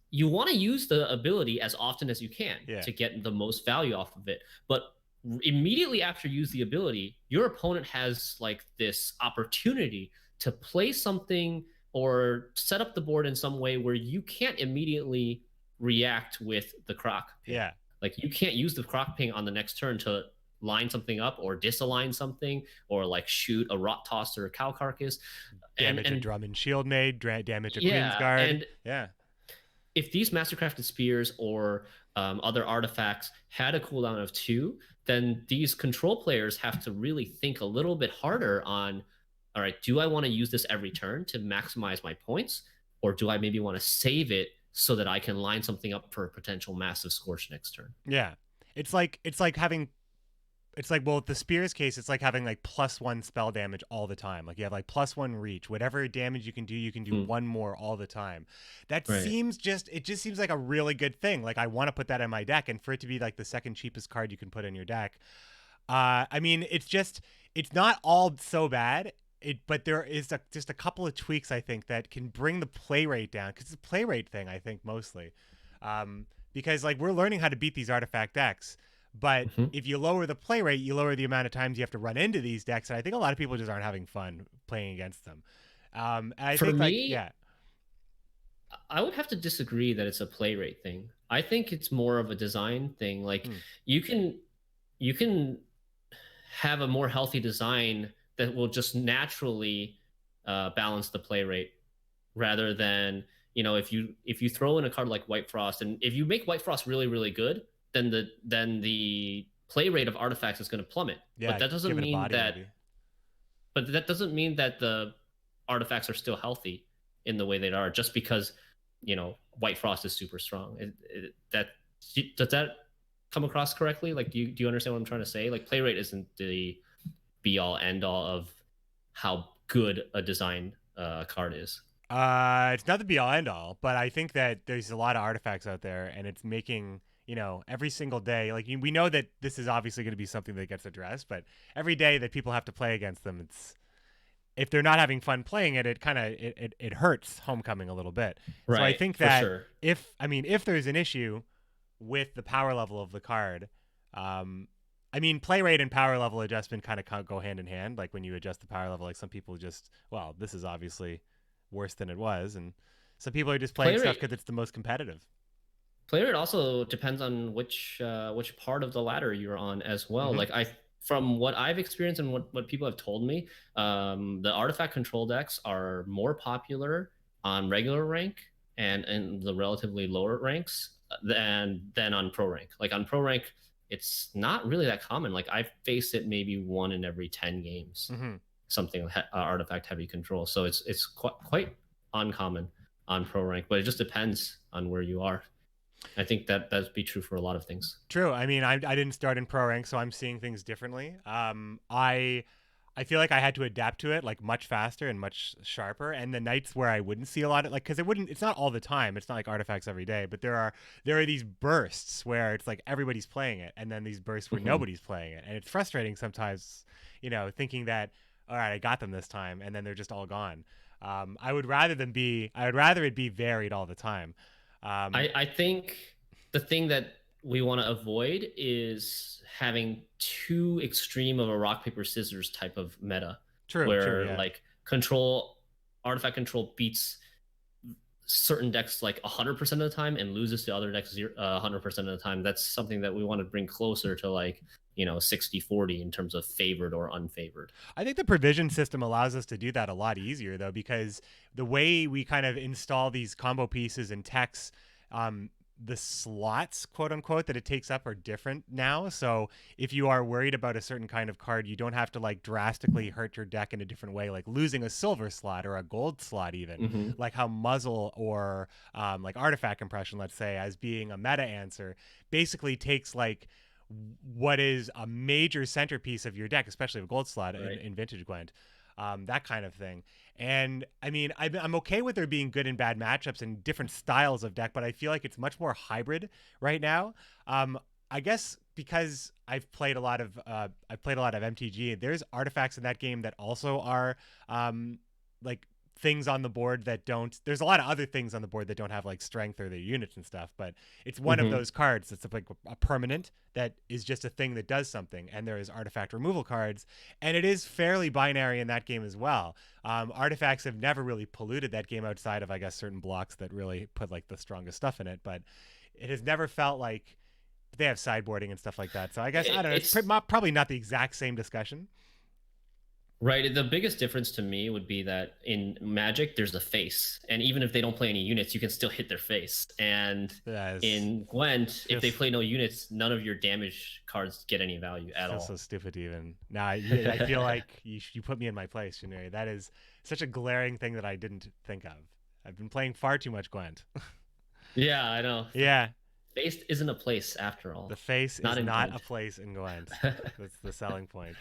you want to use the ability as often as you can to get the most value off of it. But immediately after you use the ability, your opponent has like this opportunity to play something or set up the board in some way where you can't immediately react with the Croc ping. Yeah. Like you can't use the Croc ping on the next turn to line something up or disalign something, or like shoot a Rot Toss or a Cow Carcass. Damage a Drum and Shield Maid, damage a Queen's Guard. If these Mastercrafted Spears or other artifacts had a cooldown of 2, then these control players have to really think a little bit harder on, all right, do I want to use this every turn to maximize my points? Or do I maybe want to save it so that I can line something up for a potential massive Scorch next turn? Yeah. It's like It's like, well, with the Spear's case, it's like having like +1 spell damage all the time. Like you have like +1 reach. Whatever damage you can do one more all the time. That it just seems like a really good thing. Like I want to put that in my deck, and for it to be like the second cheapest card you can put in your deck. I mean, it's not all so bad. But there is just a couple of tweaks, I think, that can bring the play rate down, because it's a play rate thing, I think, mostly. Because like we're learning how to beat these artifact decks. But if you lower the play rate, you lower the amount of times you have to run into these decks, and I think a lot of people just aren't having fun playing against them. For me, I would have to disagree that it's a play rate thing. I think it's more of a design thing. Like you can have a more healthy design that will just naturally balance the play rate, rather than, you know, if you throw in a card like White Frost, and if you make White Frost really, really good, then the play rate of artifacts is going to plummet. Yeah, but that doesn't mean that. Maybe. But that doesn't mean that the artifacts are still healthy in the way they are, just because, you know, White Frost is super strong. Does that come across correctly? Like, do you understand what I'm trying to say? Like, play rate isn't the be all end all of how good a design card is. It's not the be all end all, but I think that there's a lot of artifacts out there, and it's making, you know, every single day, like we know that this is obviously going to be something that gets addressed, but every day that people have to play against them, if they're not having fun playing it, it hurts Homecoming a little bit. Right, so I think that sure. if there's an issue with the power level of the card, I mean, play rate and power level adjustment kind of go hand in hand. Like when you adjust the power level, like some people just, well, this is obviously worse than it was, and some people are just playing stuff because it's the most competitive. Play rate also depends on which part of the ladder you're on as well. Like from what I've experienced and what people have told me, the artifact control decks are more popular on regular rank and in the relatively lower ranks than on pro rank. Like on pro rank, it's not really that common. Like I've faced it maybe 1 in every 10 games, something artifact heavy control. So it's quite uncommon on pro rank, but it just depends on where you are. I think that'd be true for a lot of things. True. I mean, I didn't start in pro rank, so I'm seeing things differently. I feel like I had to adapt to it like much faster and much sharper. And the nights where I wouldn't see a lot of, like, because it's not all the time. It's not like artifacts every day, but there are these bursts where it's like everybody's playing it, and then these bursts where nobody's playing it, and it's frustrating sometimes. You know, thinking that, all right, I got them this time, and then they're just all gone. I would rather it be varied all the time. I think the thing that we want to avoid is having too extreme of a rock paper scissors type of meta. Where like artifact control beats certain decks like 100% of the time and loses to other decks 100% of the time. That's something that we want to bring closer to, like, you know, 60-40 in terms of favored or unfavored. I think the provision system allows us to do that a lot easier, though, because the way we kind of install these combo pieces and techs, the slots, quote unquote, that it takes up are different now. So if you are worried about a certain kind of card, you don't have to like drastically hurt your deck in a different way, like losing a silver slot or a gold slot even, like how muzzle or like artifact compression, let's say, as being a meta answer, basically takes like what is a major centerpiece of your deck, especially a gold slot in Vintage Gwent, that kind of thing. And I mean, I'm okay with there being good and bad matchups and different styles of deck, but I feel like it's much more hybrid right now. I guess because I've played a lot of MTG. There's artifacts in that game that also are like things on the board that don't. There's a lot of other things on the board that don't have like strength or their units and stuff, but it's one of those cards that's like a permanent that is just a thing that does something. And there is artifact removal cards, and it is fairly binary in that game as well. Artifacts have never really polluted that game outside of, I guess, certain blocks that really put like the strongest stuff in it, but it has never felt like they have sideboarding and stuff like that. So I guess, I don't know, it's probably not the exact same discussion. Right. The biggest difference to me would be that in Magic, there's a face. And even if they don't play any units, you can still hit their face. And in Gwent, if they play no units, none of your damage cards get any value at all. So stupid even. Now, I feel like you put me in my place, Shinmiri. That is such a glaring thing that I didn't think of. I've been playing far too much Gwent. Yeah, I know. Yeah. Face isn't a place after The all. face Not is in not a Gwent. place in Gwent. That's the selling point.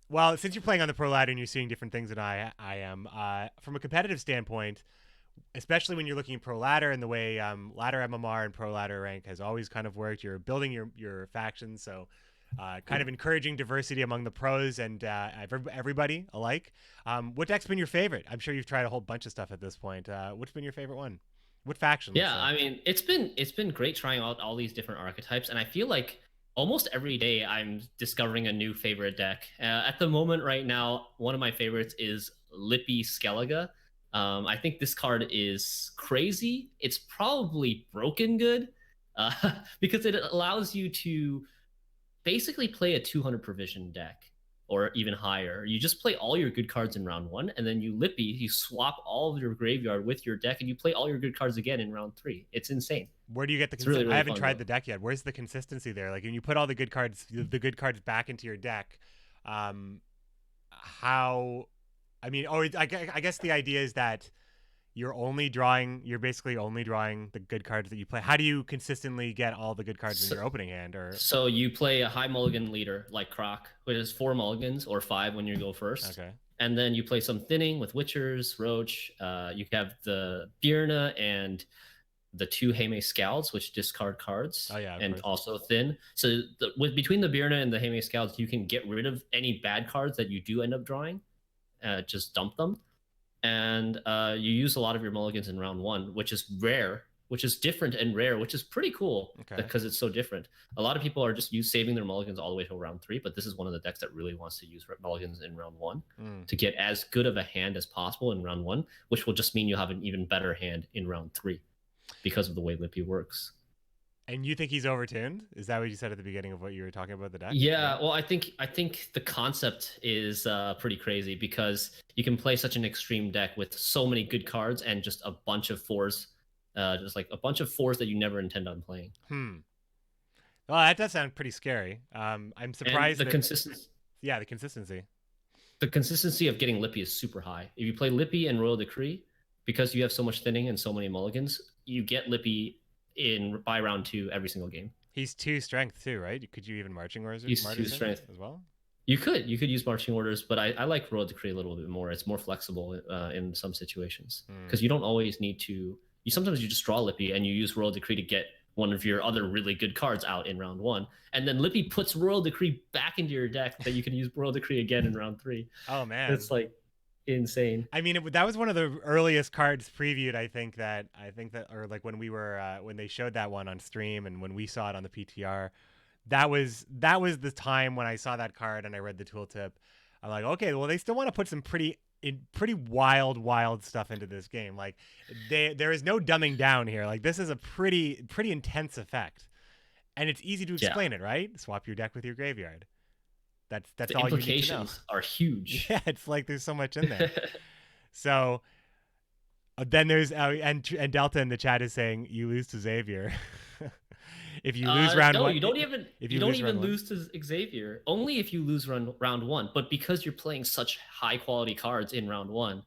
Well, since you're playing on the pro ladder and you're seeing different things than I am, from a competitive standpoint, especially when you're looking at pro ladder and the way ladder MMR and pro ladder rank has always kind of worked, you're building your factions, so kind of encouraging diversity among the pros and everybody alike. What deck's been your favorite? I'm sure you've tried a whole bunch of stuff at this point. What's been your favorite one? What faction? Let's Yeah, say. I mean, it's been great trying out all these different archetypes, and I feel like almost every day I'm discovering a new favorite deck. At the moment, right now, one of my favorites is Lippy Skellige. I think this card is crazy. It's probably broken good, because it allows you to basically play a 200 provision deck or even higher. You just play all your good cards in round one, and then you Lippy, you swap all of your graveyard with your deck, and you play all your good cards again in round three. It's insane. Where do you get the? It's really, really I haven't fun, tried though. the deck yet. Where's the consistency there? Like when you put all the good cards, back into your deck, how? I mean, I guess the idea is that you're basically only drawing the good cards that you play. How do you consistently get all the good cards in So, your opening hand? Or so you play a high mulligan leader like Croc, which is 4 mulligans or 5 when you go first. okay, And then you play some thinning with Witchers, Roach. You have the Birna and the 2 Heime Scouts, which discard cards, oh yeah, of and course. also thin. So between the Birna and the Heime Scouts, you can get rid of any bad cards that you do end up drawing. Just dump them, and you use a lot of your mulligans in round one, which is rare, which is different and rare, which is pretty cool because it's so different. A lot of people are just saving their mulligans all the way to round three, but this is one of the decks that really wants to use mulligans in round one to get as good of a hand as possible in round one, which will just mean you have an even better hand in round three because of the way Lippy works. And you think he's overtuned? Is that what you said at the beginning of what you were talking about the deck? Yeah, well, I think the concept is pretty crazy because you can play such an extreme deck with so many good cards and just a bunch of fours, just like a bunch of fours that you never intend on playing. Well, that does sound pretty scary. I'm surprised. And the consistency. Yeah, the consistency. The consistency of getting Lippy is super high. If you play Lippy and Royal Decree, because you have so much thinning and so many mulligans, you get Lippy by round two every single game. He's 2 strength too, right? Could you even marching orders? He's 2 strength as well. You could use marching orders, but I like Royal Decree a little bit more. It's more flexible in some situations because you don't always need to. Sometimes you just draw Lippy and you use Royal Decree to get one of your other really good cards out in round one, and then Lippy puts Royal Decree back into your deck that you can use Royal Decree again in round three. Oh man, it's like insane. I mean, that was one of the earliest cards previewed. I think that, or like when we were when they showed that one on stream and when we saw it on the PTR, that was the time when I saw that card and I read the tooltip. I'm like, okay, well, they still want to put some pretty wild stuff into this game. Like, there is no dumbing down here. Like, this is a pretty intense effect, and it's easy to explain it, right? Swap your deck with your graveyard. That's all you need to know. The implications are huge. Yeah, it's like there's so much in there. So then there's and Delta in the chat is saying you lose to Xavier. If you lose round one, you don't even lose to Xavier. Only if you lose round one. But because you're playing such high quality cards in round one,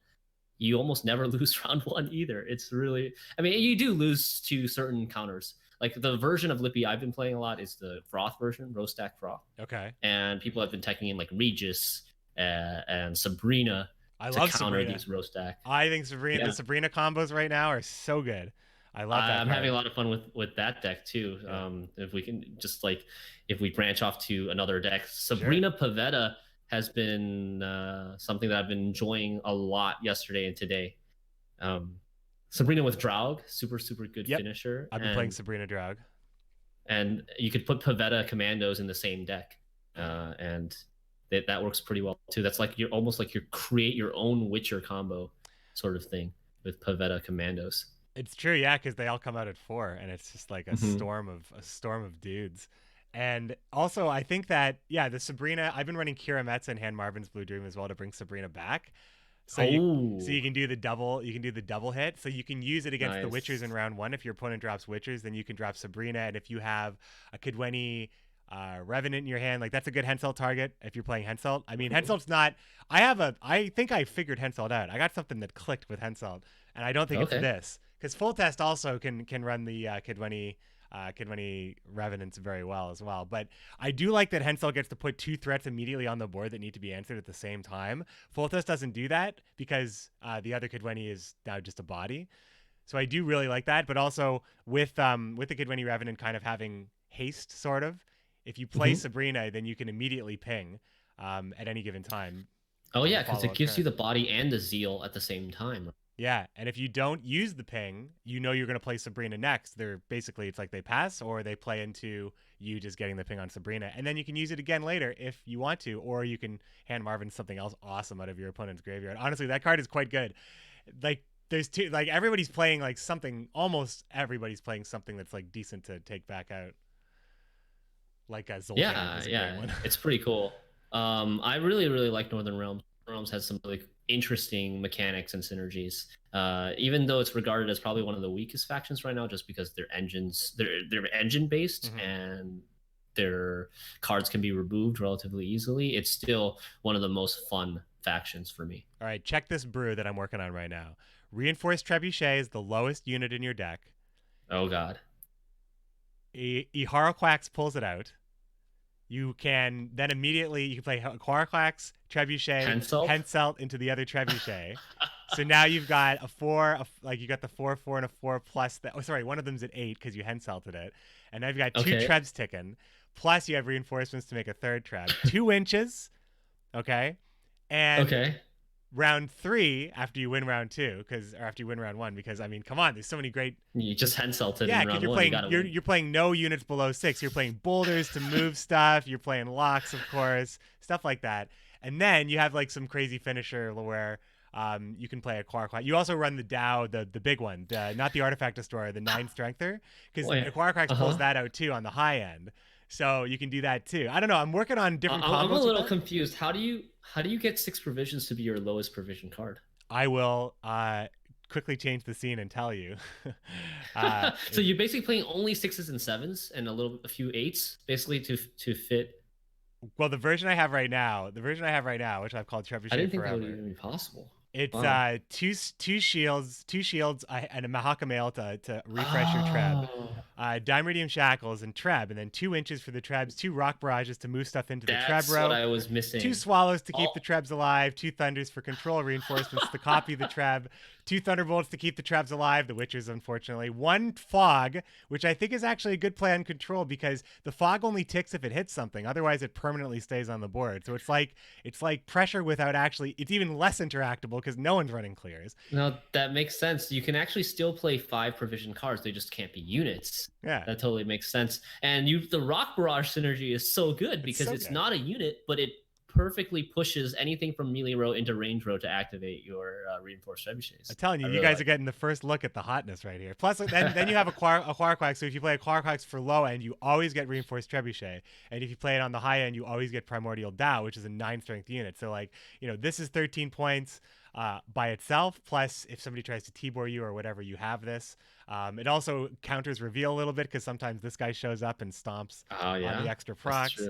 you almost never lose round one either. It's really, I mean, you do lose to certain counters. Like the version of Lippy I've been playing a lot is the Froth version, Roast Stack Froth. Okay. And people have been teching in like Regis and Sabrina to counter Sabrina. these Roast Stack. I think the Sabrina combos right now are so good. I love that. I'm having a lot of fun with that deck too. Yeah. If we can just if we branch off to another deck, Sabrina Pavetta has been something that I've been enjoying a lot yesterday and today. Sabrina with Draug, super good finisher. I've been playing Sabrina Draug, and you could put Pavetta Commandos in the same deck, and that works pretty well too. That's like almost like you create your own Witcher combo sort of thing with Pavetta Commandos. It's true, yeah, because they all come out at 4, and it's just like a storm of dudes. And also, I think that the Sabrina. I've been running Kira Metz and Han Marvin's Blue Dream as well to bring Sabrina back. So you can do the double. You can do the double hit. So you can use it against the Witchers in round one. If your opponent drops Witchers, then you can drop Sabrina. And if you have a Kidweni Revenant in your hand, like that's a good Henselt target if you're playing Henselt. I mean, Henselt's not. I think I figured Henselt out. I got something that clicked with Henselt, and I don't think it's this. because Full Test also can run the Kidwini Revenants very well as well. But I do like that Hensel gets to put 2 threats immediately on the board that need to be answered at the same time. Full Test doesn't do that because the other Kidwini is now just a body. So I do really like that. But also with the Kidwini Revenant kind of having haste, sort of, if you play Sabrina, then you can immediately ping at any given time. Oh yeah, because it gives you the body and the zeal at the same time. Yeah, and if you don't use the ping, you know you're going to play Sabrina next. They're basically, it's like they pass or they play into you just getting the ping on Sabrina. And then you can use it again later if you want to, or you can hand Marvin something else awesome out of your opponent's graveyard. Honestly, that card is quite good. Like, there's two, like, everybody's playing like something, almost everybody's playing something that's like decent to take back out. Like a Zoltan. Yeah, it's pretty cool. I really like Northern Realms. Realms has some really interesting mechanics and synergies. Even though it's regarded as probably one of the weakest factions right now, just because they're engine based and their cards can be removed relatively easily, it's still one of the most fun factions for me. All right, check this brew that I'm working on right now. Reinforced Trebuchet is the lowest unit in your deck. Oh god. Horroclax pulls it out. You can then immediately you can play Horroclax, Trebuchet, Henselt into the other Trebuchet. So now you've got a 4, like you got the 4, 4, and a 4 plus. One of them's at 8 because you Henselted it, and now you've got 2 Trebs ticking. Plus you have reinforcements to make a 3rd Treb. 2 inches, okay, and round 3 after you win round 2, or after you win round 1, because I mean, come on, there's so many great. You just Henselted. Yeah, in round you're 1, playing. You're playing no units below 6. You're playing boulders to move stuff. You're playing locks, of course, stuff like that. And then you have like some crazy finisher where you can play a Quark. You also run the Dow, the big one, not the Artifact Destroyer, the 9 Strengther, because Quark pulls that out too on the high end. So you can do that too. I don't know. I'm working on different combos. I'm a little confused. How do you get 6 provisions to be your lowest provision card? I will quickly change the scene and tell you. So you're basically playing only 6s and 7s and a few 8s, basically to fit. Well, the version I have right now, which I've called Trebuchet Forever. I didn't think that would even be possible. It's two shields, and a Mahakamail to refresh your Treb. Dimeridium Shackles and Treb, and then 2 inches for the Trebs, 2 Rock Barrages to move stuff into the Treb row. That's what I was missing. 2 Swallows to keep the Trebs alive, 2 Thunders for control reinforcements to copy the Treb, 2 Thunderbolts to keep the Trebs alive, the Witchers unfortunately, 1 Fog, which I think is actually a good play on control because the Fog only ticks if it hits something, otherwise it permanently stays on the board. So it's like pressure without actually, it's even less interactable because no one's running clears. No, that makes sense. You can actually still play 5 provision cards. They just can't be units. Yeah. That totally makes sense. And the Rock Barrage synergy is so good because it's not a unit, but it perfectly pushes anything from melee row into range row to activate your reinforced trebuchets. I'm telling you, you guys are getting the first look at the hotness right here. Plus, then you have a Quark. So if you play a Quark for low end, you always get reinforced trebuchet, and if you play it on the high end, you always get primordial Dow, which is a 9 strength unit. So like, this is 13 points by itself. Plus, if somebody tries to T-bore you or whatever, you have this. It also counters reveal a little bit because sometimes this guy shows up and stomps on the extra procs.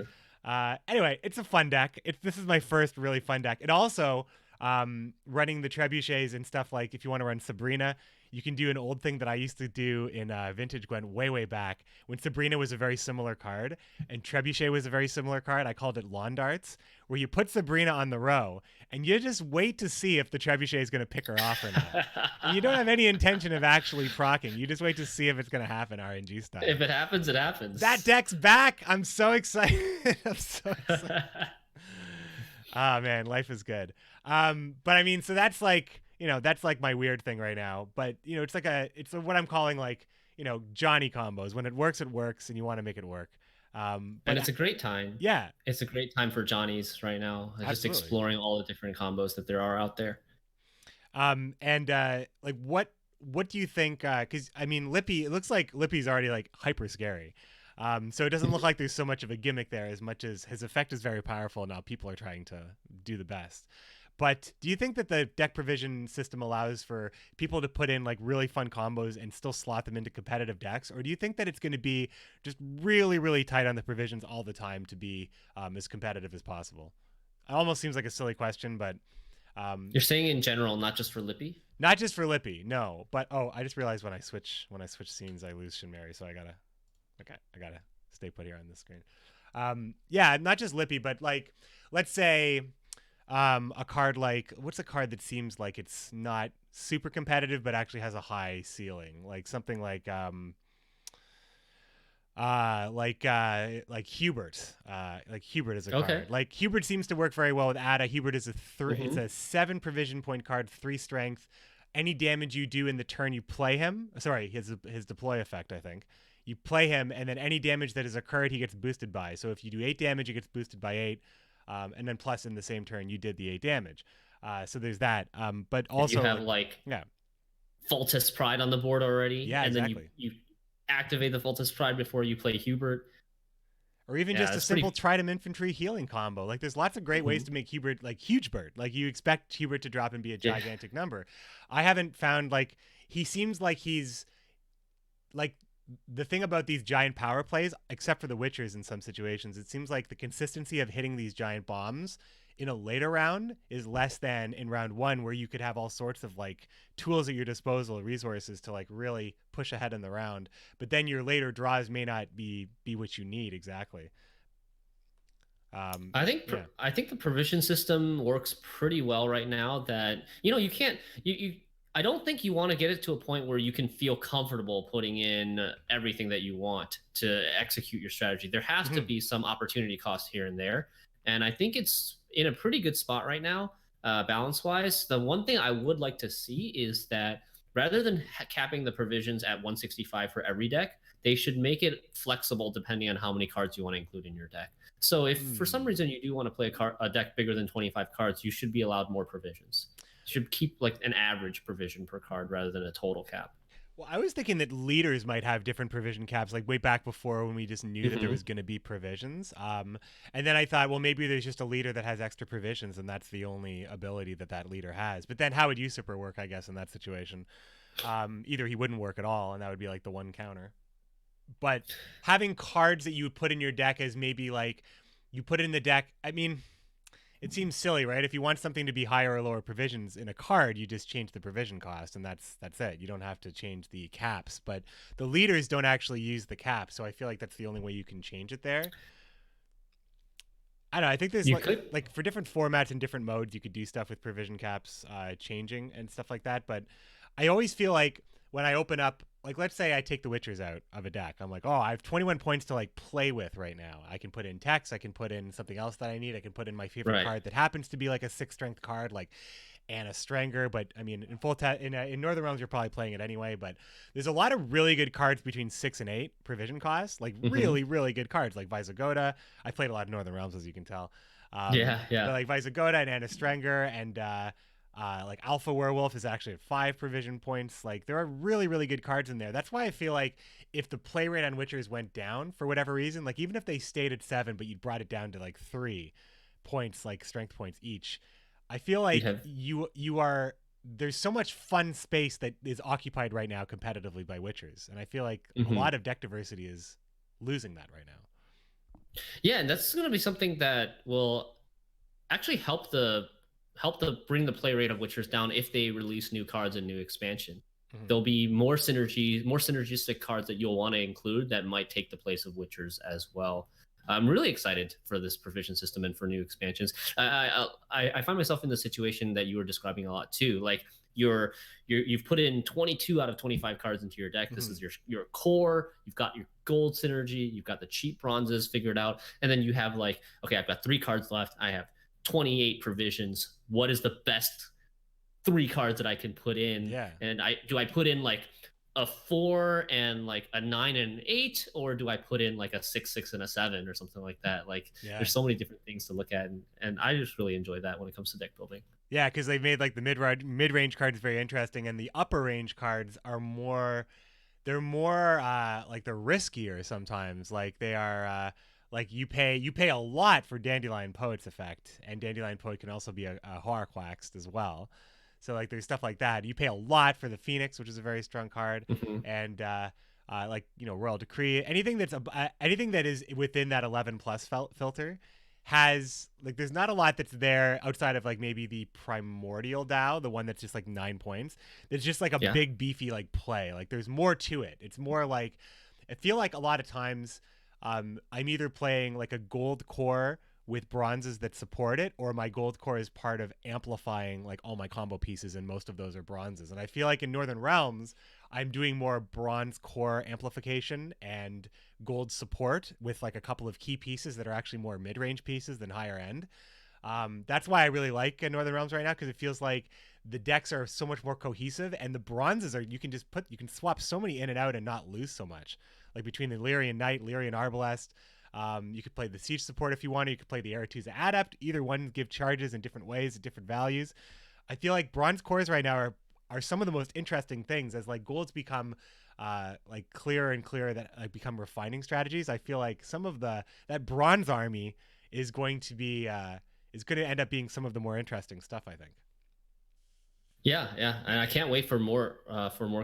Anyway, it's a fun deck. This is my first really fun deck. It also, running the trebuchets and stuff, like if you want to run Sabrina, you can do an old thing that I used to do in Vintage Gwent way back when Sabrina was a very similar card and Trebuchet was a very similar card. I called it Lawn Darts, where you put Sabrina on the row and you just wait to see if the Trebuchet is going to pick her off or not. And you don't have any intention of actually proccing. You just wait to see if it's going to happen RNG style. If it happens, it happens. That deck's back. I'm so excited. I'm so excited. Oh, man, life is good. But I mean, so that's like, that's like my weird thing right now. But, it's what I'm calling like, Johnny combos. When it works, and you want to make it work. And it's a great time. Yeah. It's a great time for Johnnies right now. Just exploring all the different combos that there are out there. Like what do you think? Because I mean, Lippy, it looks like Lippy's already like hyper scary. So it doesn't look like there's so much of a gimmick there as much as his effect is very powerful. Now people are trying to do the best. But do you think that the deck provision system allows for people to put in like really fun combos and still slot them into competitive decks? Or do you think that it's going to be just really, really tight on the provisions all the time to be as competitive as possible? It almost seems like a silly question, but You're saying in general, not just for Lippy? Not just for Lippy, no. But I just realized when I switch scenes, I lose Shinmiri, so I gotta stay put here on this screen. Yeah, not just Lippy, but like, let's say, a card like, what's a card that seems like it's not super competitive but actually has a high ceiling, like something like Hubert. Like Hubert is a card. Like Hubert seems to work very well with Ada. Hubert is it's a 7 provision point card, 3 strength. Any damage you do in the turn you play him, sorry, his deploy effect, I think. You play him, and then any damage that has occurred, he gets boosted by. So if you do 8 damage, it gets boosted by 8. And then plus in the same turn, you did the 8 damage. So there's that. But also you have Foltest Pride on the board already. Yeah, and exactly. Then you activate the Foltest Pride before you play Hubert. Or even just a simple Trident Infantry healing combo. Like, there's lots of great ways to make Hubert, like, huge bird. Like, you expect Hubert to drop and be a gigantic number. I haven't found, like, he seems like he's, like, the thing about these giant power plays, except for the Witchers in some situations, it seems like the consistency of hitting these giant bombs in a later round is less than in round 1, where you could have all sorts of like tools at your disposal, resources to like really push ahead in the round, but then your later draws may not be what you need exactly. I think the provision system works pretty well right now. That you can't I don't think you want to get it to a point where you can feel comfortable putting in everything that you want to execute your strategy. There has to be some opportunity cost here and there, and I think it's in a pretty good spot right now, balance-wise. The one thing I would like to see is that rather than capping the provisions at 165 for every deck, they should make it flexible depending on how many cards you want to include in your deck. So if for some reason you do want to play a deck bigger than 25 cards, you should be allowed more provisions. You should keep like an average provision per card rather than a total cap. Well, I was thinking that leaders might have different provision caps, like way back before when we just knew that there was going to be provisions. And then I thought, well, maybe there's just a leader that has extra provisions, and that's the only ability that leader has. But then how would Usurper work, I guess, in that situation? Either he wouldn't work at all, and that would be like the one counter. But having cards that you would put in your deck as maybe like you put it in the deck, I mean, it seems silly, right? If you want something to be higher or lower provisions in a card, you just change the provision cost, and that's it. You don't have to change the caps. But the leaders don't actually use the caps, so I feel like that's the only way you can change it there. I don't know. I think there's like for different formats and different modes, you could do stuff with provision caps changing and stuff like that. But I always feel like when I open up, like let's say I take the Witchers out of a deck, I'm like, oh, I have 21 points to like play with right now. I can put in text, I can put in something else that I need, I can put in my favorite card that happens to be like a 6 strength card, like Anna Stranger. But I mean, in Northern Realms, you're probably playing it anyway. But there's a lot of really good cards between 6 and 8 provision costs, like really, really good cards, like Visigoda. I played a lot of Northern Realms, as you can tell. But like Visigoda and Anna Stranger and like Alpha Werewolf is actually at 5 provision points. Like there are really, really good cards in there. That's why I feel like if the play rate on Witchers went down for whatever reason, like even if they stayed at 7, but you brought it down to like 3 points, like strength points each, I feel like you are, there's so much fun space that is occupied right now competitively by Witchers. And I feel like a lot of deck diversity is losing that right now. Yeah, and that's going to be something that will actually help to bring the play rate of Witchers down if they release new cards and new expansion. There'll be more synergistic cards that you'll want to include that might take the place of Witchers as well. I'm really excited for this provision system and for new expansions. I find myself in the situation that you were describing a lot too. Like you've put in 22 out of 25 cards into your deck. This is your core. You've got your gold synergy. You've got the cheap bronzes figured out, and then you have like, okay, I've got 3 cards left. I have 28 provisions. What is the best 3 cards that I can put in? Yeah. And do I put in like a 4 and like a 9 and an 8, or do I put in like a 6, 6 and a 7 or something like that? Like there's so many different things to look at, and I just really enjoy that when it comes to deck building. Yeah, because they've made like the mid-range cards very interesting, and the upper range cards are more, they're more like they're riskier sometimes. Like they are like you pay a lot for Dandelion Poet's effect, and Dandelion Poet can also be a Horrorquaxed as well. So like there's stuff like that. You pay a lot for the Phoenix, which is a very strong card, and like Royal Decree, anything that is within that 11 plus filter has like there's not a lot that's there outside of like maybe the primordial Dow, the one that's just like 9 points. There's just like a Yeah. big beefy like play. Like there's more to it. It's more like I feel like a lot of times I'm either playing like a gold core with bronzes that support it, or my gold core is part of amplifying like all my combo pieces, and most of those are bronzes. And I feel like in Northern Realms, I'm doing more bronze core amplification and gold support with like a couple of key pieces that are actually more mid-range pieces than higher end. That's why I really like Northern Realms right now, because it feels like the decks are so much more cohesive, and the bronzes are you can swap so many in and out and not lose so much. Like between the Lyrian Knight, Lyrian Arbalest, you could play the siege support if you want. You could play the Aretuza Adept. Either one give charges in different ways at different values. I feel like bronze cores right now are some of the most interesting things as like golds become like clearer and clearer that like become refining strategies. I feel like some of that bronze army is going to end up being some of the more interesting stuff, I think. Yeah, and I can't wait for more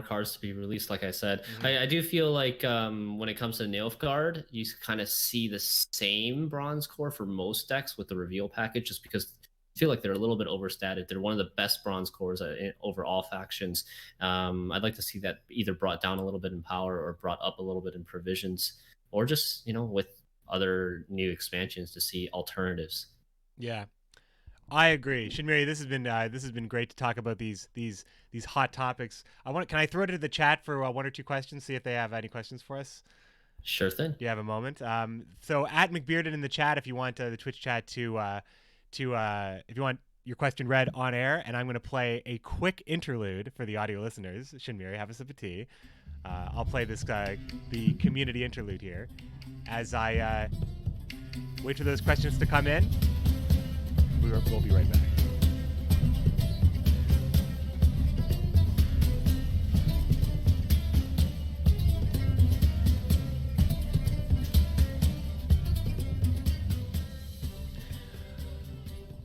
cards to be released. Like I said, I do feel like when it comes to Nilfgaard, you kind of see the same bronze core for most decks with the reveal package, just because I feel like they're a little bit overstated. They're one of the best bronze cores over all factions. I'd like to see that either brought down a little bit in power or brought up a little bit in provisions, or just with other new expansions to see alternatives. Yeah. I agree, Shinmiri. This has been great to talk about these hot topics. Can I throw it into the chat for one or two questions? See if they have any questions for us. Sure thing. Do you have a moment? So at McBeard in the chat, if you want the Twitch chat if you want your question read on air, and I'm going to play a quick interlude for the audio listeners. Shinmiri, have a sip of tea. I'll play this the community interlude here as I wait for those questions to come in. We'll be right back.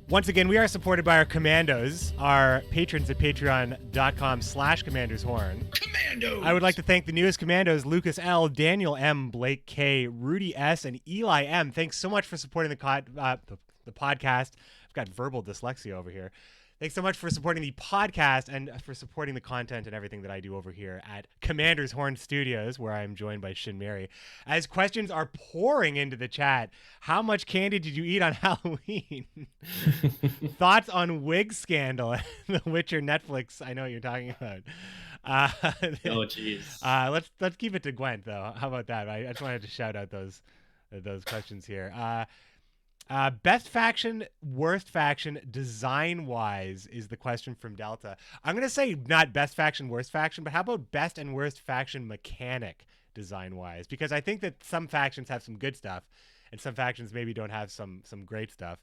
Once again, we are supported by our commandos, our patrons at patreon.com/commandershorn. Commandos! I would like to thank the newest commandos, Lucas L., Daniel M., Blake K., Rudy S., and Eli M. Thanks so much for supporting the podcast. I've got verbal dyslexia over here. Thanks so much for supporting the podcast and for supporting the content and everything that I do over here at Commander's Horn Studios, where I am joined by Shinmiri. As questions are pouring into the chat, how much candy did you eat on Halloween? Thoughts on wig scandal and The Witcher Netflix? I know what you're talking about. Oh, jeez. Let's keep it to Gwent, though. How about that? I just wanted to shout out those questions here. Best faction, worst faction, design-wise is the question from Delta. I'm going to say not best faction, worst faction, but how about best and worst faction mechanic design-wise? Because I think that some factions have some good stuff, and some factions maybe don't have some great stuff.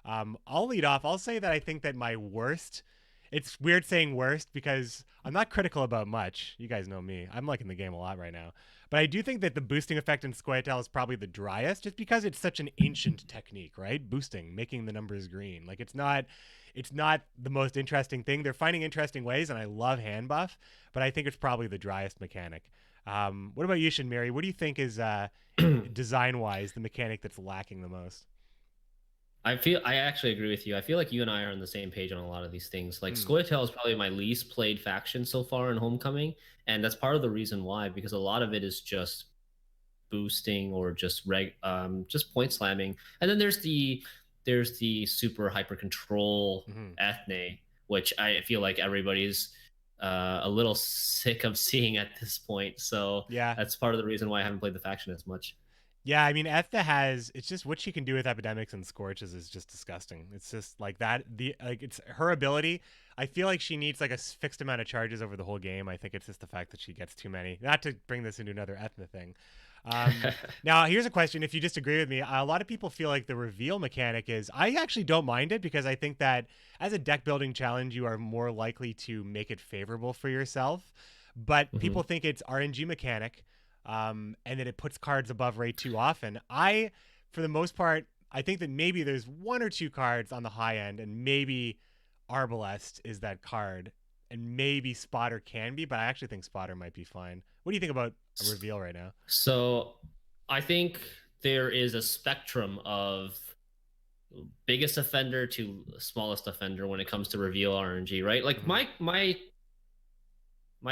I'll lead off. I'll say that I think that my worst... It's weird saying worst because I'm not critical about much. You guys know me. I'm liking the game a lot right now. But I do think that the boosting effect in Scoia'tael is probably the driest, just because it's such an ancient technique, right? Boosting, making the numbers green. Like it's not the most interesting thing. They're finding interesting ways, and I love hand buff, but I think it's probably the driest mechanic. What about you, Shinmiri? What do you think is design-wise the mechanic that's lacking the most? I actually agree with you. I feel like you and I are on the same page on a lot of these things. Like Scoia'tael is probably my least played faction so far in Homecoming, and that's part of the reason why, because a lot of it is just boosting or just point slamming. And then there's the super hyper control ethne, which I feel like everybody's a little sick of seeing at this point. So yeah, that's part of the reason why I haven't played the faction as much. Yeah, I mean, it's just what she can do with Epidemics and Scorches is just disgusting. It's just like that. It's her ability. I feel like she needs like a fixed amount of charges over the whole game. I think it's just the fact that she gets too many. Not to bring this into another Ethna thing. Now, here's a question. If you disagree with me, a lot of people feel like the reveal mechanic is... I actually don't mind it because I think that as a deck building challenge, you are more likely to make it favorable for yourself. But people think it's RNG mechanic. And that it puts cards above rate too often. For the most part, I think that maybe there's one or two cards on the high end, and maybe Arbalest is that card, and maybe Spotter can be, but I actually think Spotter might be fine. What do you think about a reveal right now? So I think there is a spectrum of biggest offender to smallest offender when it comes to reveal RNG, right? Like my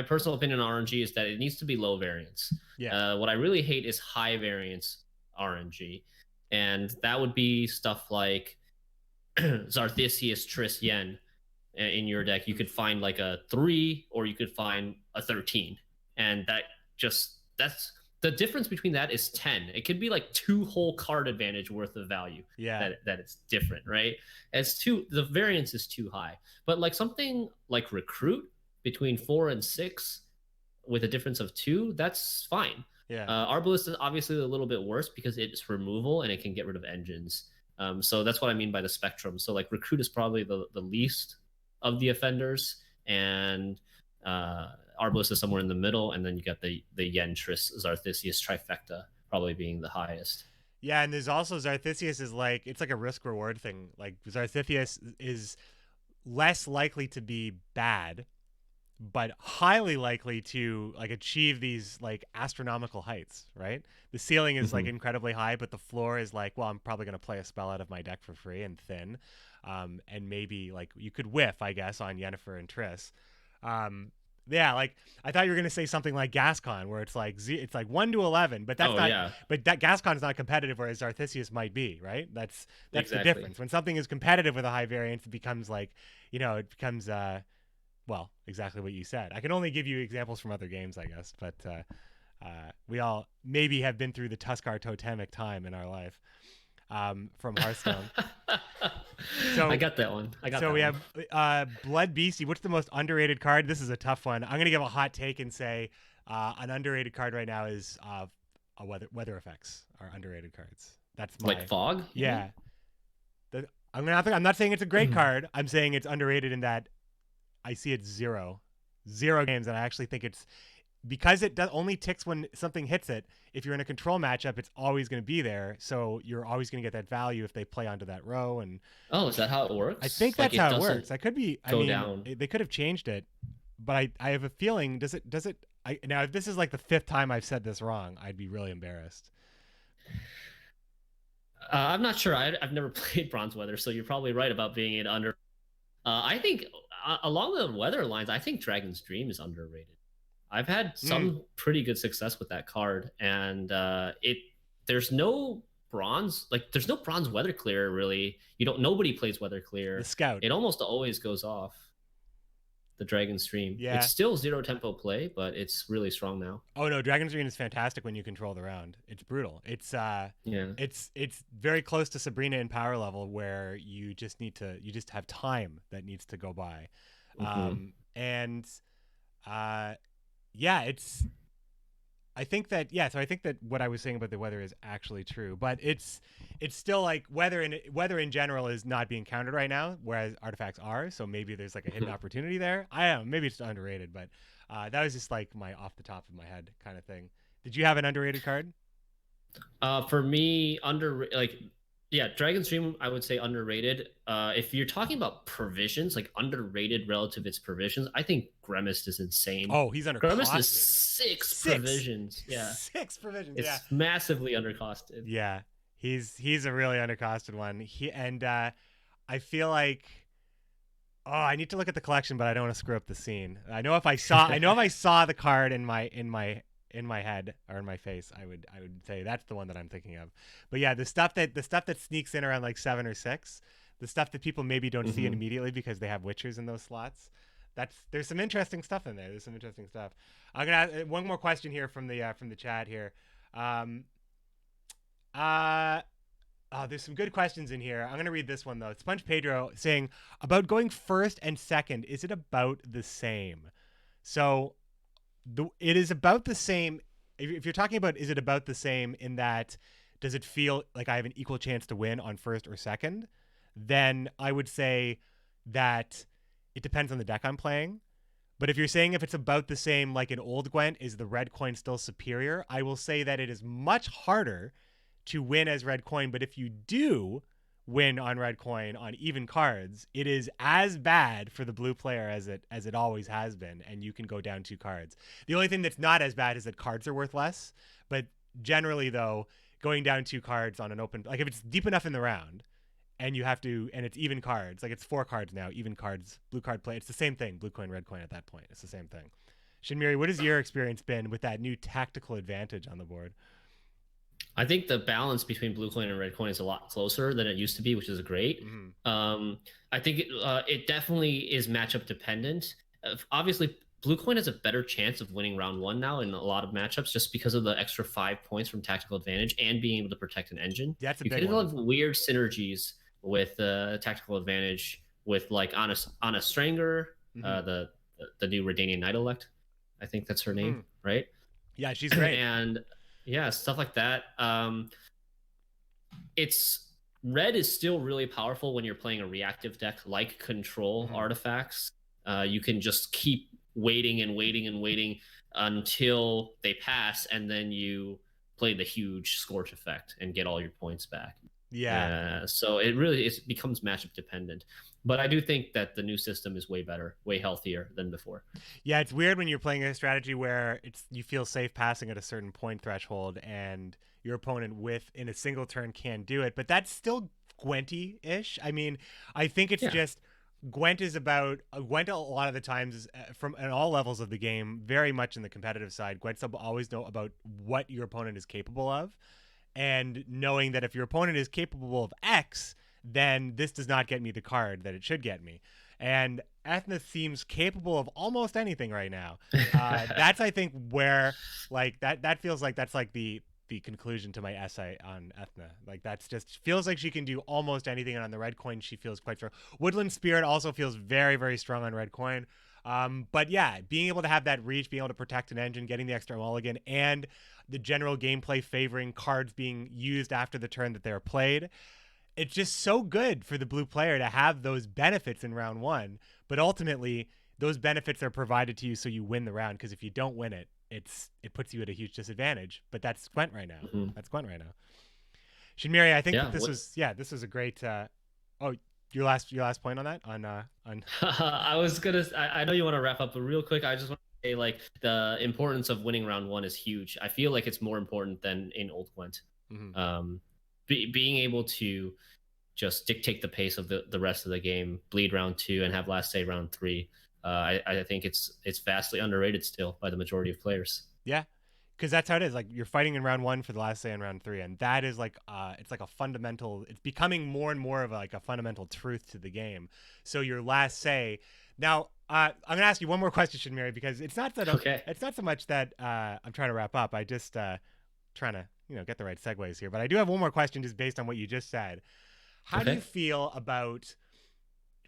personal opinion on RNG is that it needs to be low variance. Yeah. What I really hate is high variance RNG, and that would be stuff like Zarthisius Triss Yen in your deck. You could find like a 3, or you could find a 13, and that's the difference between that is 10. It could be like 2 whole card advantage worth of value. Yeah. That it's different, right? The variance is too high. But like something like Recruit between 4 and 6 with a difference of 2, that's fine. Yeah. Arbalist is obviously a little bit worse because it's removal and it can get rid of engines. So that's what I mean by the spectrum. So like Recruit is probably the least of the offenders, and Arbalist is somewhere in the middle, and then you got the Yen, Triss, Zarthisius trifecta probably being the highest. Yeah, and there's also Zarthisius is like, it's like a risk reward thing. Like Zarthisius is less likely to be bad, but highly likely to like achieve these like astronomical heights, right? The ceiling is like incredibly high, but the floor is like, well, I'm probably going to play a spell out of my deck for free and thin. And maybe like you could whiff, I guess, on Yennefer and Triss. Yeah, like I thought you were gonna say something like Gascon, where it's like 1 to 11, but that's not. Yeah. But that Gascon is not competitive, whereas Zarthisius might be, right? That's exactly the difference. When something is competitive with a high variance, it becomes like, it becomes well, exactly what you said. I can only give you examples from other games, I guess, but we all maybe have been through the Tuskar totemic time in our life. From Hearthstone. So I got that one. So we have Blood Beastie. What's the most underrated card? This is a tough one. I'm gonna give a hot take and say an underrated card right now is weather effects are underrated cards. That's my like Fog. Yeah. I'm not saying it's a great card. I'm saying it's underrated in that I see it zero games, and I actually think it's because it only ticks when something hits it. If you're in a control matchup, it's always going to be there, so you're always going to get that value if they play onto that row. And is that how it works? I think that's how it works. I could be. Down. They could have changed it, but I have a feeling. Does it? Now, if this is like the 5th time I've said this wrong, I'd be really embarrassed. I'm not sure. I've never played Bronze Weather, so you're probably right about being it under. I think along the weather lines, I think Dragon's Dream is underrated. I've had some pretty good success with that card, and there's no bronze weather clear really. Nobody plays weather clear. The Scout. It almost always goes off. The Dragon's Dream. Yeah. It's still 0 tempo play, but it's really strong now. Oh no, Dragon's Dream is fantastic when you control the round. It's brutal. It's it's very close to Sabrina in power level, where you just have time that needs to go by. I think that what I was saying about the weather is actually true, but it's still like weather in general is not being counted right now, whereas artifacts are. So maybe there's like a hidden opportunity there. I don't know, maybe it's underrated, but that was just like my off the top of my head kind of thing. Did you have an underrated card? For me, Dragon's Dream, I would say underrated. If you're talking about provisions, like underrated relative to its provisions, I think Gremist is insane. Oh, he's undercosted. Gremist is 6 provisions. Yeah, 6 provisions. It's massively undercosted. Yeah, he's a really undercosted one. I feel like, I need to look at the collection, but I don't want to screw up the scene. I know if I saw the card in my head or in my face, I would say that's the one that I'm thinking of. But yeah, the stuff that sneaks in around like 7 or 6, the stuff that people maybe don't see it immediately because they have Witchers in those slots. There's some interesting stuff in there. There's some interesting stuff. I'm gonna ask one more question here from the chat here. There's some good questions in here. I'm gonna read this one though. Sponge Pedro saying about going first and second. Is it about the same? So it is about the same. If you're talking about, is it about the same in that, does it feel like I have an equal chance to win on first or second? Then I would say that it depends on the deck I'm playing. But if you're saying if it's about the same, like in old Gwent, is the red coin still superior? I will say that it is much harder to win as red coin. But if you do win on red coin on even cards, it is as bad for the blue player as it always has been, and you can go down 2 cards. The only thing that's not as bad is that cards are worth less. But generally, though, going down 2 cards on an open, like if it's deep enough in the round, and it's even cards. Like, it's 4 cards now, even cards, blue card play. It's the same thing, blue coin, red coin at that point. It's the same thing. Shinmiri, what has your experience been with that new tactical advantage on the board? I think the balance between blue coin and red coin is a lot closer than it used to be, which is great. I think it definitely is matchup dependent. Obviously, blue coin has a better chance of winning round 1 now in a lot of matchups just because of the extra 5 points from tactical advantage and being able to protect an engine. That's a you big can one. have weird synergies with tactical advantage with like Anna Stranger, the new Redanian Knight elect. I think that's her name, right? Yeah, she's great. And yeah, stuff like that. Red is still really powerful when you're playing a reactive deck like control artifacts. You can just keep waiting and waiting and waiting until they pass, and then you play the huge scorch effect and get all your points back. Yeah. So it becomes matchup dependent. But I do think that the new system is way better, way healthier than before. Yeah, it's weird when you're playing a strategy where you feel safe passing at a certain point threshold and your opponent in a single turn can do it, but that's still Gwenty-ish. I mean, I think it's just Gwent is about Gwent a lot of the times from at all levels of the game, very much in the competitive side. Gwent's always know about what your opponent is capable of, and knowing that if your opponent is capable of X, then this does not get me the card that it should get me. And Ethna seems capable of almost anything right now. That's, I think, where like that feels like that's like the conclusion to my essay on Ethna. Like, that's just feels like she can do almost anything, and on the red coin she feels quite strong. Woodland Spirit also feels very, very strong on red coin. But yeah, being able to have that reach, being able to protect an engine, getting the extra mulligan, and the general gameplay favoring cards being used after the turn that they're played. It's just so good for the blue player to have those benefits in round 1, but ultimately those benefits are provided to you so you win the round, because if you don't win it, it puts you at a huge disadvantage. But that's Gwent right now. That's Gwent right now. Shinmiri, I think that this was a great your last point on that on I know you want to wrap up, but real quick, I just want to say, like, the importance of winning round 1 is huge. I feel like it's more important than in old Gwent. Being able to just dictate the pace of the rest of the game, bleed round 2 and have last say round 3. I think it's vastly underrated still by the majority of players. Yeah, because that's how it is. Like, you're fighting in round 1 for the last say in round 3, and that is like it's like a fundamental. It's becoming more and more of a fundamental truth to the game. So your last say. Now, I'm gonna ask you one more question, Shinmiri, because it's not that it's not so much that I'm trying to wrap up. I just trying to get the right segues here. But I do have one more question just based on what you just said. How do you feel about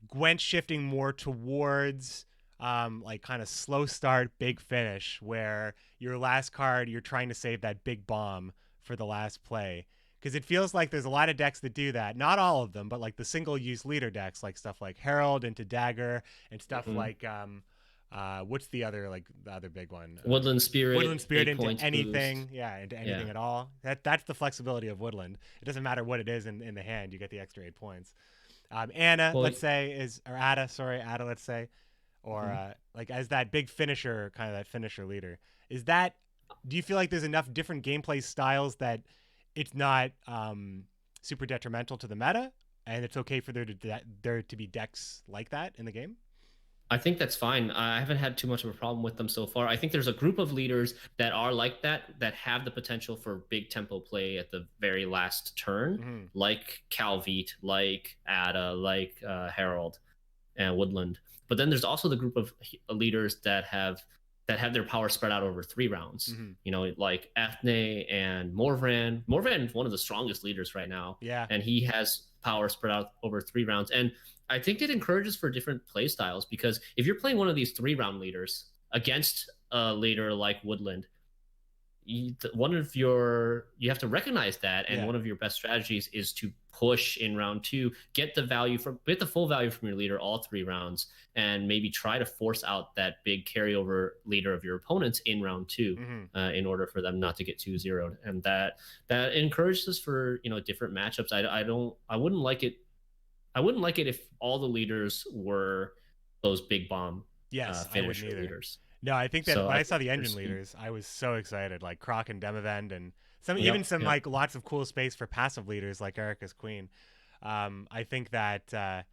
Gwent shifting more towards like kind of slow start, big finish, where your last card, you're trying to save that big bomb for the last play? Because it feels like there's a lot of decks that do that. Not all of them, but like the single-use leader decks, like stuff like Herald into Dagger and stuff like what's the other big one? Woodland Spirit into anything. Boost. Yeah, into anything at all. That's the flexibility of Woodland. It doesn't matter what it is in the hand, you get the extra 8 points. Ada, let's say, let's say, or like as that big finisher, kind of that finisher leader. Do you feel like there's enough different gameplay styles that it's not super detrimental to the meta, and it's okay for there to be decks like that in the game? I think that's fine. I haven't had too much of a problem with them so far. I think there's a group of leaders that are like that have the potential for big tempo play at the very last turn, like Calvite, like Ada, like Herald, and Woodland. But then there's also the group of leaders that have their power spread out over 3 rounds. Like Ethne and Morvran. Morvan's one of the strongest leaders right now. Yeah. And he has power spread out over 3 rounds. And I think it encourages for different play styles, because if you're playing one of these 3-round leaders against a leader like Woodland, you have to recognize that, and one of your best strategies is to push in round 2, get the full value from your leader all 3 rounds, and maybe try to force out that big carryover leader of your opponents in round 2 in order for them not to get 2-0'd. And that encourages for different matchups. I wouldn't like it if all the leaders were those big bomb finisher leaders. No, I think that when I saw the engine leaders, I was so excited, like Croc and Demavend, and some like lots of cool space for passive leaders like Erica's Queen. I think that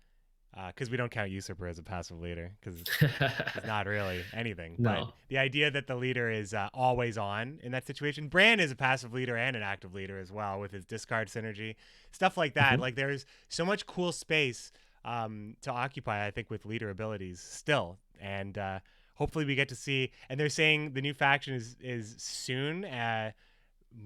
because we don't count usurper as a passive leader because it's not really anything. No. But the idea that the leader is always on in that situation. Bran is a passive leader and an active leader as well with his discard synergy, stuff like that. Like there's so much cool space to occupy, I think, with leader abilities still, and hopefully we get to see. And they're saying the new faction is soon.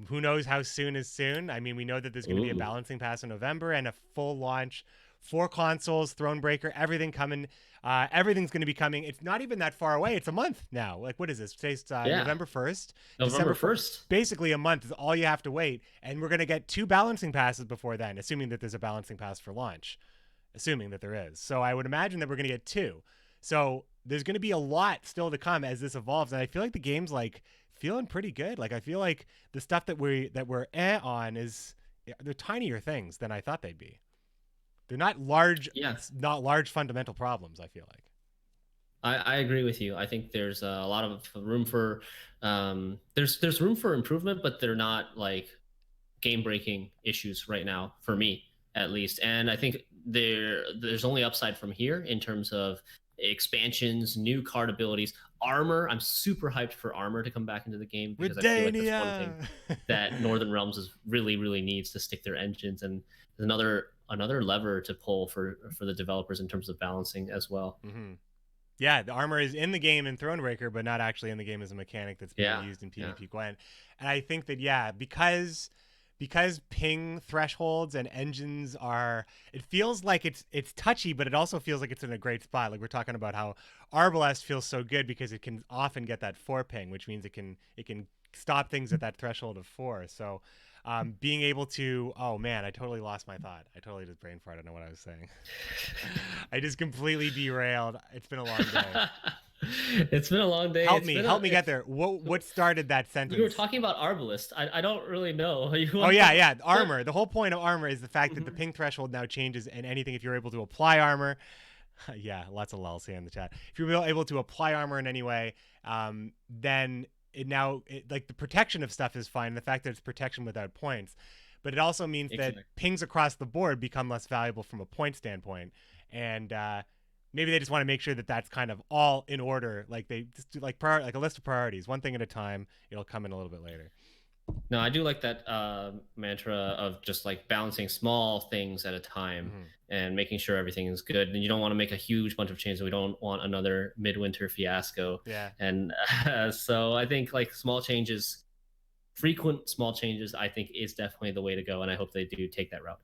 Who knows how soon is soon? I mean, we know that there's going to be a balancing pass in November and a full launch. 4 consoles, Thronebreaker, everything coming. Everything's going to be coming. It's not even that far away. It's a month now. Like, what is this? Today's November 1st. November 1st. Basically a month is all you have to wait. And we're going to get 2 balancing passes before then, assuming that there's a balancing pass for launch. Assuming that there is. So I would imagine that we're going to get 2. So there's going to be a lot still to come as this evolves. And I feel like the game's like feeling pretty good. Like I feel like the stuff that we're on is they're tinier things than I thought they'd be. They're not large, not large fundamental problems, I feel like. I agree with you. I think there's a lot of room for there's room for improvement, but they're not like game-breaking issues right now for me, at least. And I think there's only upside from here in terms of expansions, new card abilities, armor. I'm super hyped for armor to come back into the game because I feel like that's one thing that Northern Realms is really needs to stick their engines, and there's another lever to pull for the developers in terms of balancing as well. Yeah, the armor is in the game in Thronebreaker, but not actually in the game as a mechanic that's being used in PvP Gwent. And I think that because ping thresholds and engines are, it feels like it's touchy, but it also feels like it's in a great spot. Like we're talking about how Arbalest feels so good because it can often get that 4 ping, which means it can stop things at that threshold of 4. So being able to, oh man, I totally lost my thought. I totally just brain farted. I don't know what I was saying. I just completely derailed. It's been a long day. It's been a long day. Help me get there. What started that sentence? We were talking about Arbalest. I don't really know. Armor. The whole point of armor is the fact that the ping threshold now changes, and anything if you're able to apply armor. Yeah, lots of lulls here in the chat. If you're able to apply armor in any way, then like the protection of stuff is fine. The fact that it's protection without points, but it also means that pings across the board become less valuable from a point standpoint, and maybe they just want to make sure that that's kind of all in order. Like they just do like a list of priorities, one thing at a time. It'll come in a little bit later. No, I do like that mantra of just like balancing small things at a time and making sure everything is good. And you don't want to make a huge bunch of changes. We don't want another midwinter fiasco. Yeah. And so I think like frequent small changes, I think is definitely the way to go. And I hope they do take that route.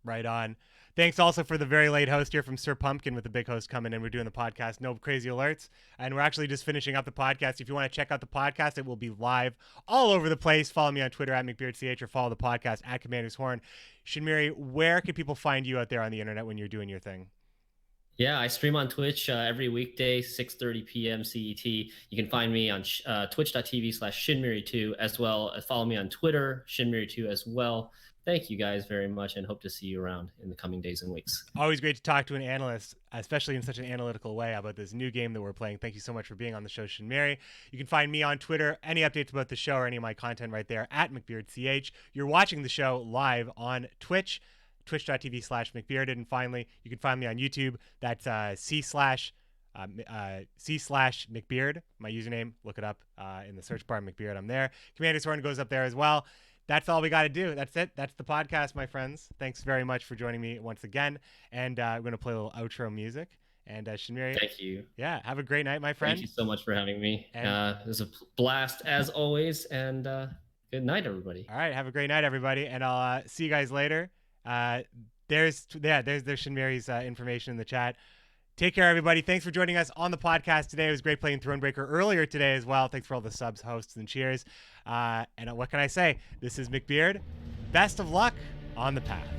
Right on. Thanks also for the very late host here from Sir Pumpkin with the big host coming in. We're doing the podcast, no crazy alerts. And we're actually just finishing up the podcast. If you want to check out the podcast, it will be live all over the place. Follow me on Twitter at McBeardCH or follow the podcast at Commander's Horn. Shinmiri, where can people find you out there on the internet when you're doing your thing? Yeah, I stream on Twitch every weekday, 6:30 p.m. CET. You can find me on twitch.tv/Shinmiri2 as well. Follow me on Twitter, Shinmiri2 as well. Thank you guys very much and hope to see you around in the coming days and weeks. Always great to talk to an analyst, especially in such an analytical way about this new game that we're playing. Thank you so much for being on the show, Shinmiri. You can find me on Twitter, any updates about the show or any of my content right there at McBeardCH. You're watching the show live on Twitch, twitch.tv/McBearded. And finally, you can find me on YouTube. That's c/McBeard, my username. Look it up in the search bar, McBeard. I'm there. Commander's Horn goes up there as well. That's all we got to do. That's it. That's the podcast, my friends. Thanks very much for joining me once again. And we're going to play a little outro music. And Shinmiri. Thank you. Yeah. Have a great night, my friend. Thank you so much for having me. It was a blast as always. And good night, everybody. All right. Have a great night, everybody. And I'll see you guys later. There's Shinmiri's information in the chat. Take care, everybody. Thanks for joining us on the podcast today. It was great playing Thronebreaker earlier today as well. Thanks for all the subs, hosts, and cheers. And what can I say? This is McBeard. Best of luck on the path.